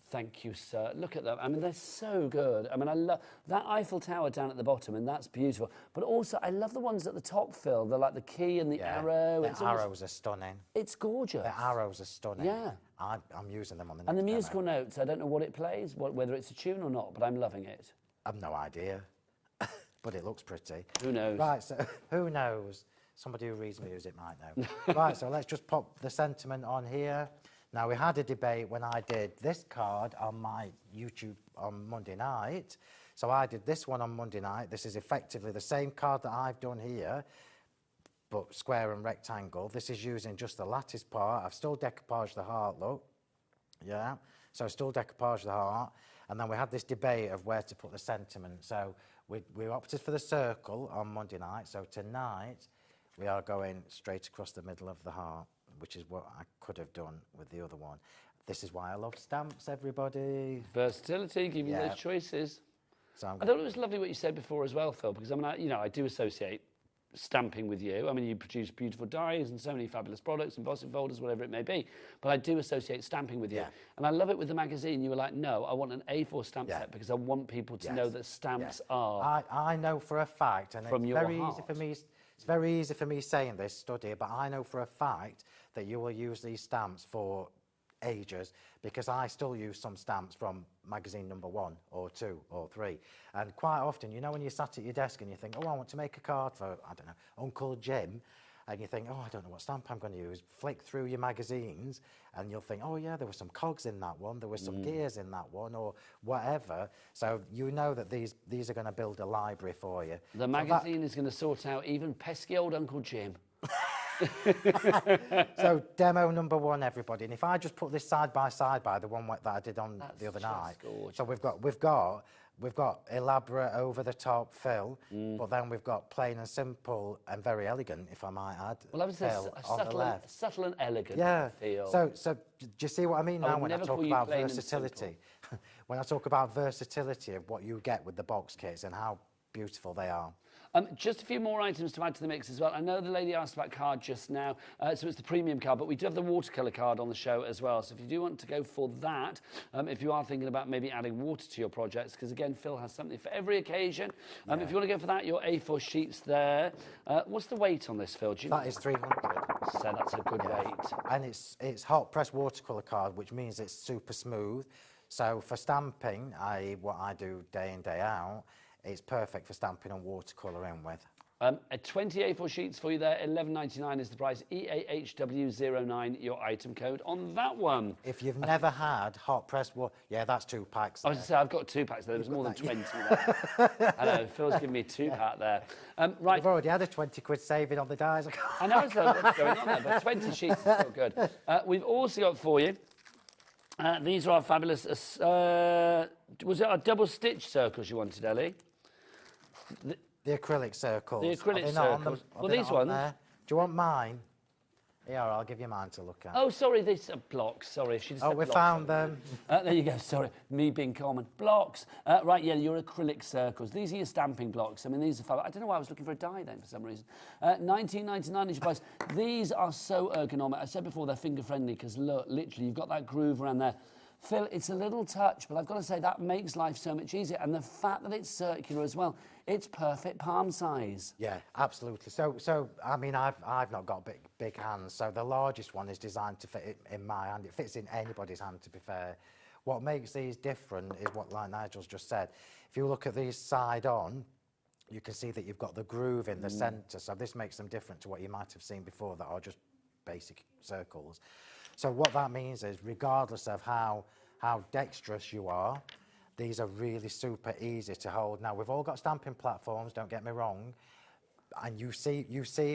Thank you, sir. Look at them. I mean, they're so good. I mean, I love that Eiffel Tower down at the bottom, and that's beautiful. But also, I love the ones at the top, Phil. They're like the key and the arrow. The arrows are stunning. It's gorgeous. The arrows are stunning. Yeah. I'm using them on the next And the demo. musical notes, I don't know what it plays, whether it's a tune or not, but I'm loving it. I've no idea, but it looks pretty. Who knows? Right, so who knows? Somebody who reads music might know. Right, so let's just pop the sentiment on here. Now, we had a debate when I did this card on my YouTube on Monday night. So I did this one on Monday night. This is effectively the same card that I've done here, but square and rectangle. This is using just the lattice part. I've still decoupaged the heart, look. Yeah, so still decoupaged the heart. And then we had this debate of where to put the sentiment. So we opted for the circle on Monday night. So tonight, we are going straight across the middle of the heart, which is what I could have done with the other one. This is why I love stamps, everybody. Versatility, giving you those choices. So I thought it was lovely what you said before as well, Phil, because I mean, I do associate stamping with you. I mean, you produce beautiful dies and so many fabulous products, embossing folders, whatever it may be. But I do associate stamping with you. Yeah. And I love it with the magazine. You were like, no, I want an A4 stamp set because I want people to know that stamps are I know for a fact, and from it's your very heart. easy for me. It's very easy for me saying this study, but I know for a fact that you will use these stamps for ages, because I still use some stamps from magazine number 1 or 2 or 3, and quite often, you know, when you're sat at your desk and you think, oh, I want to make a card for, I don't know, Uncle Jim, and you think, oh, I don't know what stamp I'm going to use, flick through your magazines and you'll think, oh yeah, there were some cogs in that one, there were some gears in that one, or whatever. So you know that these are going to build a library for you. The magazine is going to sort out even pesky old Uncle Jim. So demo number 1, everybody, and if I just put this side by side by the one that I did on the other night, gorgeous. so we've got elaborate, over the top Phill, but then we've got plain and simple and very elegant, if I might add. Well, I was Phill on the left. subtle and elegant. Yeah. Feel. So do you see what I mean now when I talk about plain and versatility? When I talk about versatility of what you get with the box kits and how beautiful they are. Just a few more items to add to the mix as well. I know the lady asked about card just now, so it's the premium card, but we do have the watercolour card on the show as well. So if you do want to go for that, if you are thinking about maybe adding water to your projects, because again, Phill has something for every occasion. If you want to go for that, your A4 sheets there. What's the weight on this, Phill? That is 300. So that's a good weight. And it's hot press watercolour card, which means it's super smooth. So for stamping, what I do day in, day out, it's perfect for stamping and watercolouring with. 20 A4 sheets for you there, $11.99 is the price. EAHW09, your item code on that one. If you've never had hot press yeah, that's 2 packs. I was going to say, I've got 2 packs there. There's more than 20 there. I know, Phil's giving me a 2-pack there. Right. I've already had a 20 quid saving on the dies. I know what's going on there, but 20 sheets is still good. We've also got for you, these are our fabulous, was it our double stitch circles you wanted, Ellie? The acrylic circles. The acrylic circles. Well, these ones. Do you want mine? Yeah, I'll give you mine to look at. Oh, sorry, these are blocks. Sorry, she just said we blocks. found them. There you go. Sorry, me being common. Blocks. Right, yeah, your acrylic circles. These are your stamping blocks. I mean, these are fab. I don't know why I was looking for a die then for some reason. $19.99 is your price. These are so ergonomic. I said before they're finger friendly because look, literally, you've got that groove around there. Phill, it's a little touch, but I've got to say that makes life so much easier. And the fact that it's circular as well, it's perfect palm size. Yeah, absolutely. So I mean, I've not got big hands, so the largest one is designed to fit in my hand. It fits in anybody's hand, to be fair. What makes these different is what, like Nigel's just said. If you look at these side on, you can see that you've got the groove in the centre. So this makes them different to what you might have seen before that are just basic circles. So what that means is, regardless of how dexterous you are, these are really super easy to hold. Now, we've all got stamping platforms, don't get me wrong, and you see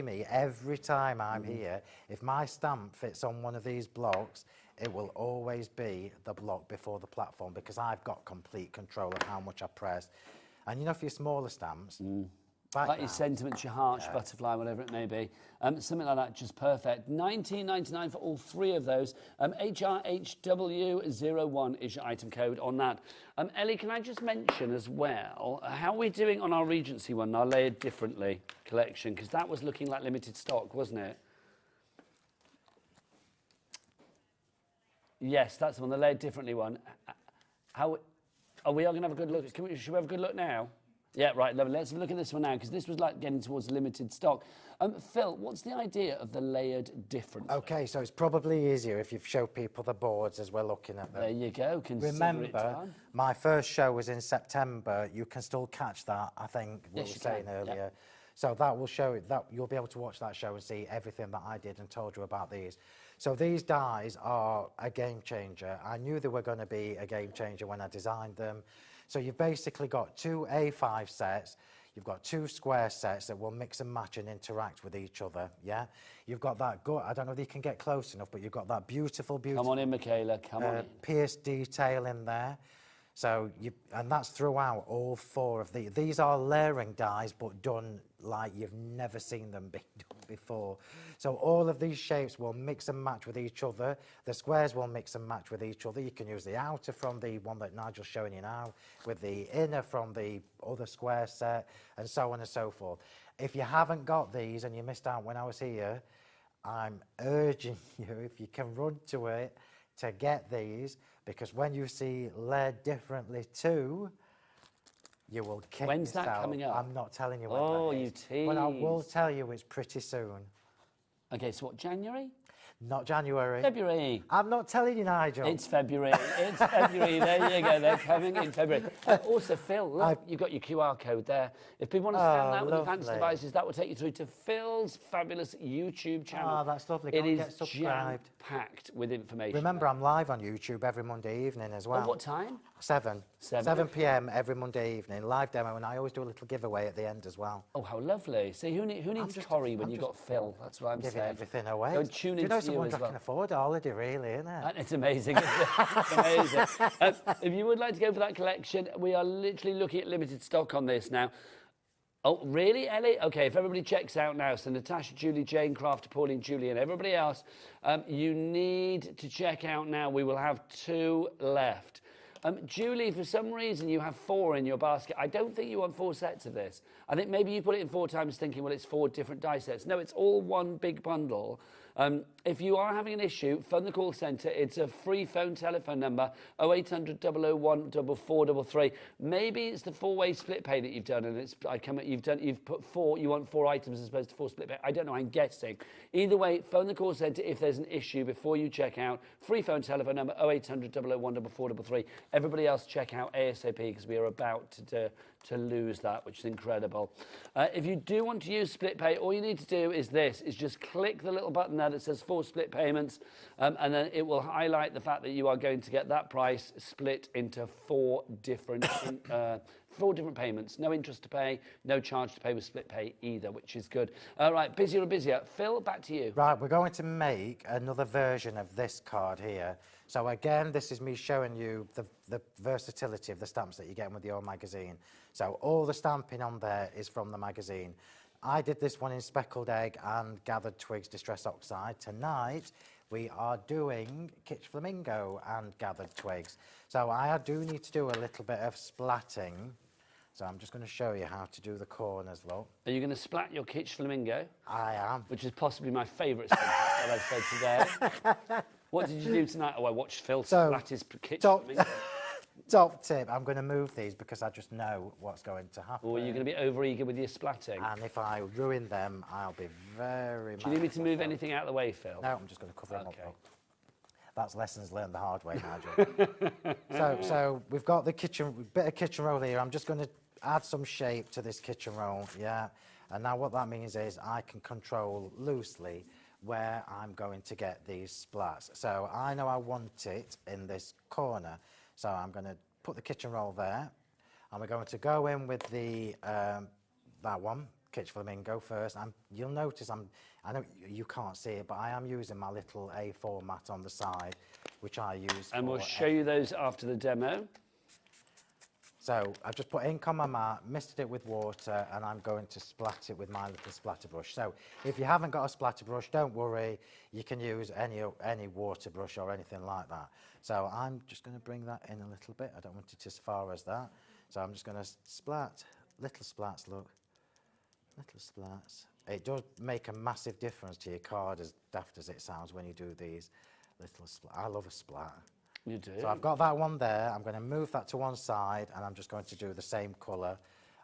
me every time I'm here. If my stamp fits on one of these blocks, it will always be the block before the platform, because I've got complete control of how much I press. And you know, for your smaller stamps, Like your sentiments, your heart, your butterfly, whatever it may be. Something like that, just perfect. $19.99 for all 3 of those. HRHW01 is your item code on that. Ellie, can I just mention as well, how are we doing on our Regency one, our Layered Differently collection? Because that was looking like limited stock, wasn't it? Yes, that's the one, the Layered Differently one. How? Oh, we are going to have a good look. Should we have a good look now? Yeah, right, lovely. Let's have a look at this one now, because this was like getting towards limited stock. Phill, what's the idea of the layered differently? Okay, so it's probably easier if you've showed people the boards as we're looking at them. There you go. Remember, my first show was in September. You can still catch that, I think, we were saying earlier. Yep. So that will show that you'll be able to watch that show and see everything that I did and told you about these. So these dies are a game changer. I knew they were going to be a game changer when I designed them. So you've basically got 2 A5 sets, you've got 2 square sets that will mix and match and interact with each other, yeah? You've got that good, I don't know if you can get close enough, but you've got that beautiful Come on in, Michaela, come on in. pierced detail in there. So and that's throughout all 4 of these. These are layering dies, but done like you've never seen them be done before. So all of these shapes will mix and match with each other. The squares will mix and match with each other. You can use the outer from the one that Nigel's showing you now, with the inner from the other square set, and so on and so forth. If you haven't got these and you missed out when I was here, I'm urging you, if you can run to it, to get these, because when you see layered differently too, you will kick When's yourself. that coming up? I'm not telling you when Oh, that you is. tease. But I will tell you it's pretty soon. Okay, so what, January? Not January. February. I'm not telling you, Nigel. It's February. It's February. There you go. They're coming in February. Also, Phill, look, you've got your QR code there. If people want to scan that with your fancy lovely. devices, that will take you through to Phil's fabulous YouTube channel. Oh, that's lovely. It Go and is get subscribed. jam-packed with information. Remember, I'm live on YouTube every Monday evening as well. At what time? 7 7? p.m. every Monday evening, live demo, and I always do a little giveaway at the end as well. Oh, how lovely. See, who needs Corrie when you've got Phill? That's what I'm Giving saying. everything away. Go and tune Do you into know you someone as that well. can afford a holiday, really, isn't it? It's amazing. It's amazing. If you would like to go for that collection, we are literally looking at limited stock on this now. Oh, really, Ellie? Okay, if everybody checks out now, so Natasha, Julie, Jane, Crafter, Pauline, Julie, and everybody else, you need to check out now. We will have 2 left. Julie, for some reason, you have 4 in your basket. I don't think you want 4 sets of this. I think maybe you put it in 4 times thinking, well, it's 4 different die sets. No, it's all one big bundle. If you are having an issue, phone the call centre. It's a free phone telephone number, 0800 001 4433. Maybe it's the 4-way split pay that you've done, and you've put 4. You want 4 items as opposed to 4 split pay. I don't know. I'm guessing. Either way, phone the call centre if there's an issue before you check out. Free phone telephone number, 0800 001 4433. Everybody else check out ASAP because we are about to lose that, which is incredible. If you do want to use split pay, all you need to do is just click the little button there that says 4 split payments, and then it will highlight the fact that you are going to get that price split into 4 different 4 different payments. No interest to pay, no charge to pay with split pay either, which is good. All right, busier and busier. Phill, back to you. Right, we're going to make another version of this card here. So again, this is me showing you the versatility of the stamps that you get with your magazine. So all the stamping on there is from the magazine. I did this one in Speckled Egg and Gathered Twigs Distress Oxide. Tonight, we are doing Kitsch Flamingo and Gathered Twigs. So I do need to do a little bit of splatting. So I'm just going to show you how to do the corners, look. Are you going to splat your Kitsch Flamingo? I am. Which is possibly my favourite thing that I've said today. What did you do tonight? Oh, I watched Phill splat his Kitsch Flamingo. Top tip, I'm going to move these because I just know what's going to happen. Or are you going to be over-eager with your splatting? And if I ruin them, I'll be very mad. Do you need me to move anything out of the way, Phill? No, I'm just going to cover them up. That's lessons learned the hard way, Nigel. so we've got the bit of kitchen roll here. I'm just going to add some shape to this kitchen roll, yeah? And now what that means is I can control loosely where I'm going to get these splats. So I know I want it in this corner. So I'm going to put the kitchen roll there. And we're going to go in with the that one, Kitsch Flamingo first. You'll notice I know you can't see it, but I am using my little A4 mat on the side, which I use And we'll show you those after the demo. So I've just put ink on my mat, misted it with water, and I'm going to splat it with my little splatter brush. So if you haven't got a splatter brush, don't worry. You can use any water brush or anything like that. So I'm just going to bring that in a little bit. I don't want it as far as that. So I'm just going to splat, little splats, look. Little splats. It does make a massive difference to your card, as daft as it sounds when you do these little splats. I love a splat. You do. So I've got that one there. I'm going to move that to one side, and I'm just going to do the same colour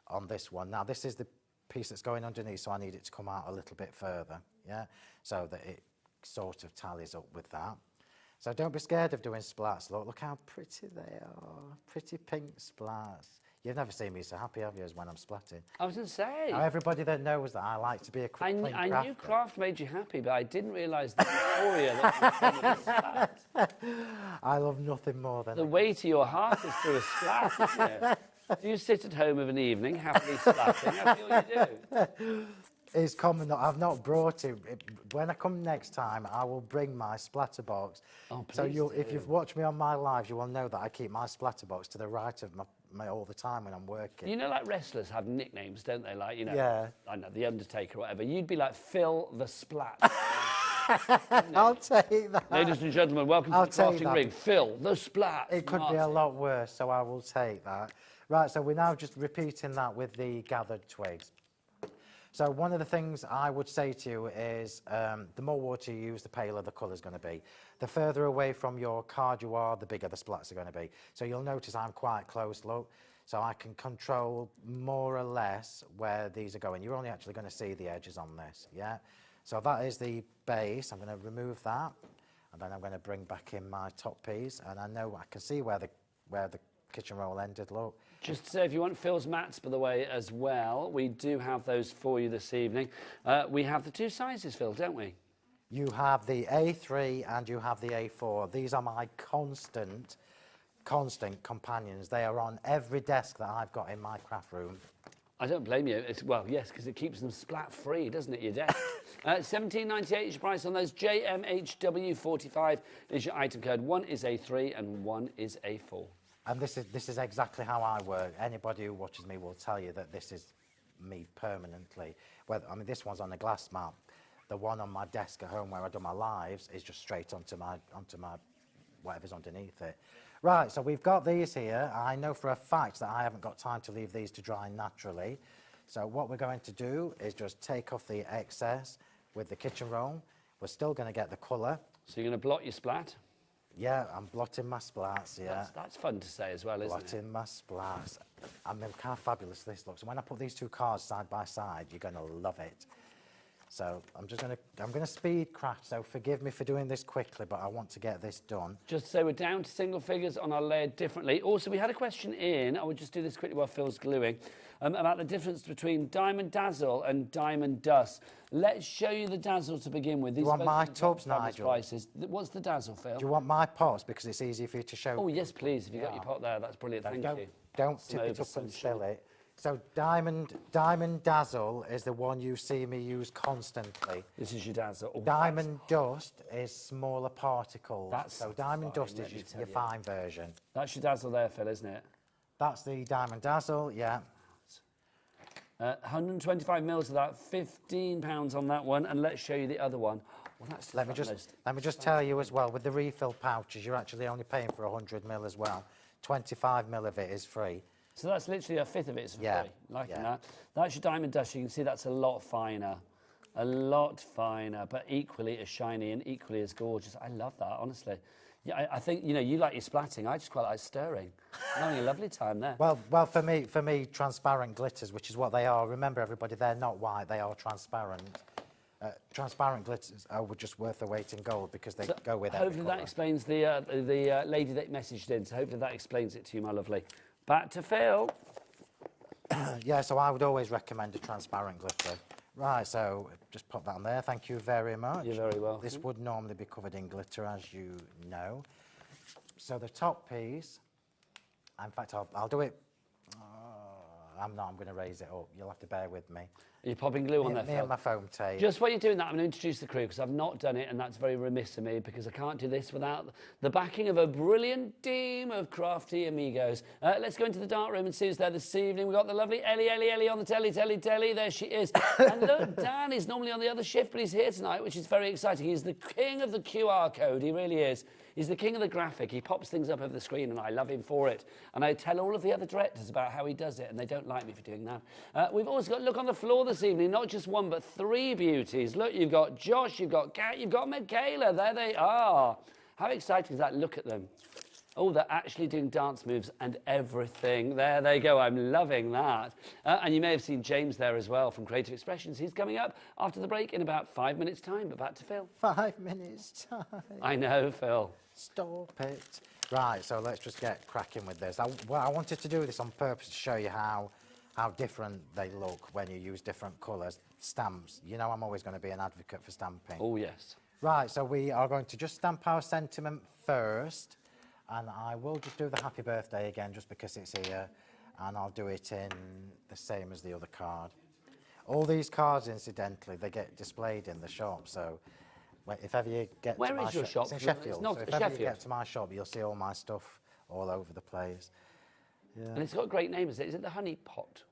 on this one. Now, this is the piece that's going underneath, so I need it to come out a little bit further, yeah? So that it sort of tallies up with that. So don't be scared of doing splats. Look how pretty they are. Pretty pink splats. You've never seen me so happy, have you, as when I'm splatting? I was going to say. Now, everybody that knows that I like to be a quick, clean crafter. I knew craft made you happy, but I didn't realise the euphoria that was from the splat. I love nothing more than The way to your heart is through a splat, isn't it? Do you sit at home of an evening happily splatting? I feel you do. It's common that I've not brought it. When I come next time, I will bring my splatter box. Oh, so please if do. you've watched me on my lives, you will know that I keep my splatter box to the right of my all the time when I'm working. You know, like wrestlers have nicknames, don't they? Like, you know, Yeah. I know, The Undertaker or whatever. You'd be like Phill the Splat. I'll take that. Ladies and gentlemen, welcome to the crafting ring. Phill the Splat. It could be a lot worse, so I will take that. Right, so we're now just repeating that with the gathered twigs. So one of the things I would say to you is the more water you use, the paler the colour's going to be. The further away from your card you are, the bigger the splats are going to be. So you'll notice I'm quite close, look. So I can control more or less where these are going. You're only actually going to see the edges on this, yeah? So that is the base. I'm going to remove that. And then I'm going to bring back in my top piece. And I know I can see where the kitchen roll ended, look. Just to say, if you want Phil's mats, by the way, as well, we do have those for you this evening. We have the two sizes, Phill, don't we? You have the A3 and you have the A4. These are my constant companions. They are on every desk that I've got in my craft room. I don't blame you. Well, yes, because it keeps them splat-free, doesn't it, your desk? $17.98 is your price on those. JMHW45 is your item code. One is A3 and one is A4. And this is exactly how I work. Anybody who watches me will tell you that this is me permanently. Well, I mean, this one's on a glass mat. The one on my desk at home where I do my lives is just straight onto my whatever's underneath it. Right, so we've got these here. I know for a fact that I haven't got time to leave these to dry naturally. So what we're going to do is just take off the excess with the kitchen roll. We're still going to get the colour. So you're going to blot your splat? Yeah, I'm blotting my splats, yeah. That's fun to say as well, isn't it? Blotting my splats. I mean, how fabulous this looks. And when I put these two cards side by side, you're going to love it. So I'm going to speed craft, so forgive me for doing this quickly, but I want to get this done. Just to say we're down to single figures on our layer differently. Also, we had a question in, I would just do this quickly while Phil's gluing, about the difference between Diamond Dazzle and Diamond Dust. Let's show you the Dazzle to begin with. These you want my tubs, Nigel? Prices. What's the Dazzle, Phil? Do you want my pots, because it's easier for you to show? Oh, yes, please. If you've got your pot there, that's brilliant. Thank you. Don't tip it up and spill it. So Diamond Dazzle is the one you see me use constantly. This is your Dazzle. Oh, Diamond Dust is smaller particles. So Diamond Dust is your fine version. That's your Dazzle there, Phil, isn't it? That's the Diamond Dazzle, yeah. 125 mils of that, £15 on that one, and let's show you the other one. Well, that's let me just tell you as well, with the refill pouches, you're actually only paying for 100 mil as well. 25 mil of it is free. So that's literally a fifth of it is free. Liking that. That's your Diamond Dust. You can see that's a lot finer, but equally as shiny and equally as gorgeous. I love that, honestly. Yeah, I think, you know, you like your splatting. I just quite like stirring. I'm having a lovely time there. Well, for me, transparent glitters, which is what they are. Remember, everybody, they're not white. They are transparent. Transparent glitters are just worth the weight in gold because they go with every Hopefully that explains the lady that messaged in. So hopefully that explains it to you, my lovely. Back to Phil. Yeah, so I would always recommend a transparent glitter. Right, so just pop that on there. Thank you very much. You're very welcome. This would normally be covered in glitter, as you know. So the top piece, in fact, I'll do it. I'm going to raise it up. You'll have to bear with me. Are you popping glue on there, Phil? Me and my foam tape. Just while you're doing that, I'm going to introduce the crew because I've not done it, and that's very remiss of me because I can't do this without the backing of a brilliant team of crafty amigos. Let's go into the dark room and see who's there this evening. We've got the lovely Ellie on the telly. There she is. And look, Dan is normally on the other shift, but he's here tonight, which is very exciting. He's the king of the QR code. He really is. He's the king of the graphic. He pops things up over the screen, and I love him for it. And I tell all of the other directors about how he does it, and they don't like me for doing that. We've also got, look on the floor this evening, not just one, but three beauties. Look, you've got Josh, you've got Kat, you've got Michaela. There they are. How exciting is that? Look at them. Oh, they're actually doing dance moves and everything. There they go. I'm loving that. And you may have seen James there as well from Creative Expressions. He's coming up after the break in about 5 minutes' time. But back to Phil. 5 minutes' time. I know, Phil. Stop it. Right, so let's just get cracking with this. I wanted to do this on purpose to show you how different they look when you use different colours. Stamps. You know I'm always going to be an advocate for stamping. Oh, yes. Right, so we are going to just stamp our sentiment first. And I will just do the happy birthday again just because it's here. And I'll do it in the same as the other card. All these cards, incidentally, they get displayed in the shop. So if ever you get Where to my is your shop? it's in Sheffield. It's not so if Sheffield. ever you get to my shop, you'll see all my stuff all over the place. Yeah. And it's got a great name, is it? Is it the Honey Pot?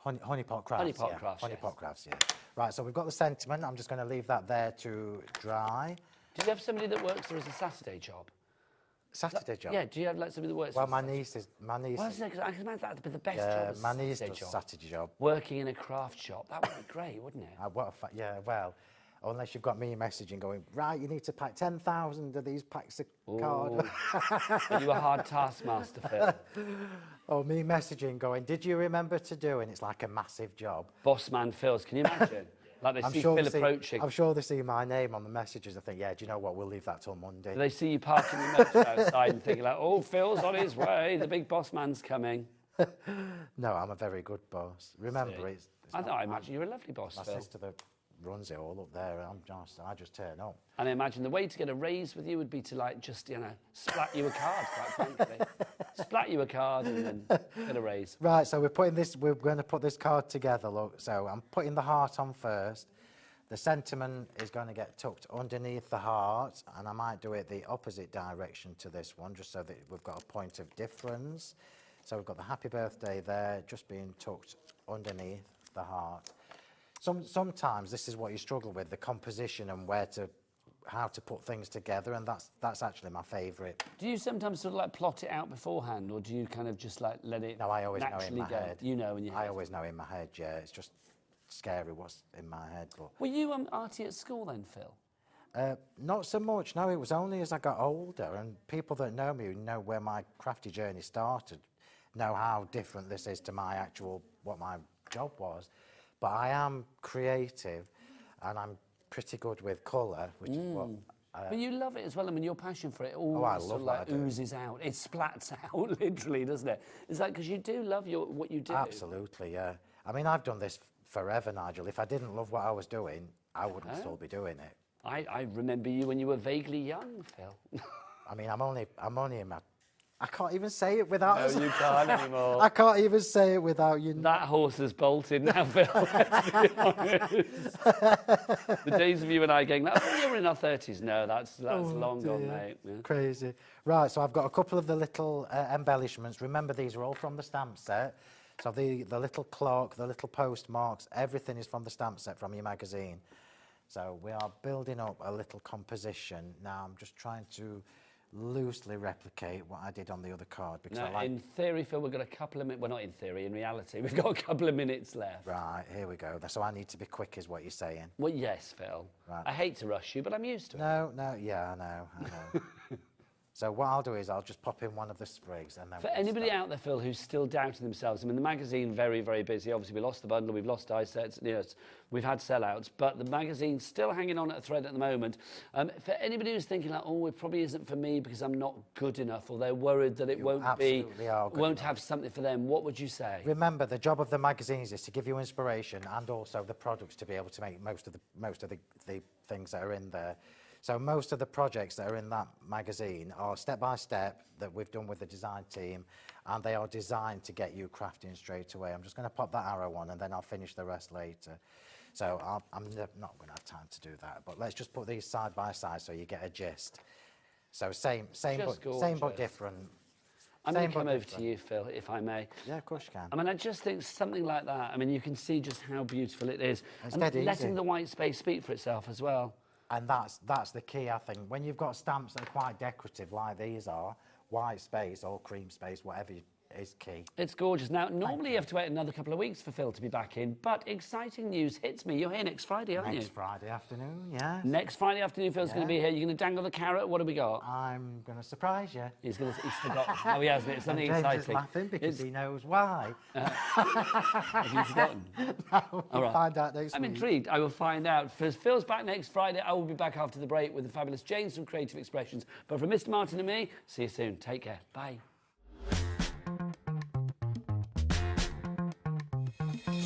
Honeypot Crafts. Honeypot Crafts, Honeypot yes. Crafts, yeah. Right, so we've got the sentiment. I'm just going to leave that there to dry. Do you have somebody that works there as a Saturday job? Saturday job? Yeah, do you have like somebody that works Well, as my a niece is... My niece Well, because I can imagine that would be the best yeah, job as my a niece Saturday does job. Saturday job. Working in a craft shop, that would be great, wouldn't it? Yeah, well, unless you've got me messaging going, right, you need to pack 10,000 of these packs of cards. Are you a hard taskmaster, Phill? Or me messaging going, did you remember to do? And it's like a massive job. Boss man Phil's, can you imagine? Like they see Phill approaching. I'm sure they see my name on the messages and think, yeah, do you know what, we'll leave that till Monday. Do they see you parking your motor outside and thinking like, oh, Phil's on his way, the big boss man's coming? No, I'm a very good boss. Remember, it's I imagine you're a lovely boss, my Phill. sister that runs it all up there. I just turn up. And I imagine the way to get a raise with you would be to like just, splat you a card, quite frankly. Splat you a card and then get a raise. Right, so we're going to put this card together, look. So I'm putting the heart on first. The sentiment is going to get tucked underneath the heart, and I might do it the opposite direction to this one, just so that we've got a point of difference. So we've got the happy birthday there, just being tucked underneath the heart. Sometimes this is what you struggle with, the composition and how to put things together, and that's actually my favourite. Do you sometimes sort of like plot it out beforehand, or do you kind of just like let it No, I always know naturally in my go? head. You know in your head. I always know in my head, yeah. It's just scary what's in my head. But Were you arty at school then, Phill? not so much, no. It was only as I got older, and people that know me, who know where my crafty journey started, know how different this is to what my job was. But I am creative, and I'm pretty good with colour, which is what... But you love it as well. I mean, your passion for it all I sort love of what like I do. oozes out. It splats out, literally, doesn't it? It's like, because you do love what you do. Absolutely, yeah. I mean, I've done this forever, Nigel. If I didn't love what I was doing, I wouldn't still be doing it. I remember you when you were vaguely young, Phill. I mean, I'm only in my... I can't even say it without... No, you can't anymore. I can't even say it without you... That horse has bolted now, Phill, let's be honest. The days of you and I going, oh, you were in our 30s. No, that's long gone, mate. Yeah. Crazy. Right, so I've got a couple of the little embellishments. Remember, these are all from the stamp set. So the little clock, the little postmarks, everything is from the stamp set from your magazine. So we are building up a little composition. Now I'm just trying to loosely replicate what I did on the other card. Because Now, in theory, Phill, we've got a couple of minutes. Well, not in theory, in reality, we've got a couple of minutes left. Right, here we go. So I need to be quick, is what you're saying. Well, yes, Phill. Right. I hate to rush you, but I'm used to it. No, yeah, I know. So what I'll do is I'll just pop in one of the sprigs and then... For anybody out there, Phill, who's still doubting themselves, I mean, the magazine, very, very busy. Obviously, we lost the bundle, we've lost die sets, we've had sellouts, but the magazine's still hanging on at a thread at the moment. For anybody who's thinking like, oh, it probably isn't for me because I'm not good enough, or they're worried that it won't have something for them, what would you say? Remember, the job of the magazines is to give you inspiration and also the products to be able to make most of the things that are in there. So most of the projects that are in that magazine are step-by-step that we've done with the design team, and they are designed to get you crafting straight away. I'm just going to pop that arrow on, and then I'll finish the rest later. So I'm not going to have time to do that, but let's just put these side by side so you get a gist. So same but different. I'm going to come over to you, Phill, if I may. Yeah, of course you can. I mean, I just think something like that, I mean, you can see just how beautiful it is. It's and dead easy. letting the white space speak for itself as well. And that's the key, I think. When you've got stamps that are quite decorative, like these are, white space or cream space, whatever is key. It's gorgeous. Now, normally you have to wait another couple of weeks for Phill to be back in, but exciting news hits me. You're here next Friday, aren't you? Next Friday afternoon, yes. Next Friday afternoon, Phil's going to be here. You're going to dangle the carrot. What have we got? I'm going to surprise you. He's forgotten. Oh, he hasn't. It's something James exciting. is laughing because he knows why. Have you forgotten? No, we'll find out next week. I'm intrigued. I will find out. Phil's back next Friday. I will be back after the break with the fabulous James from Creative Expressions. But from Mr. Martin and me, see you soon. Take care. Bye.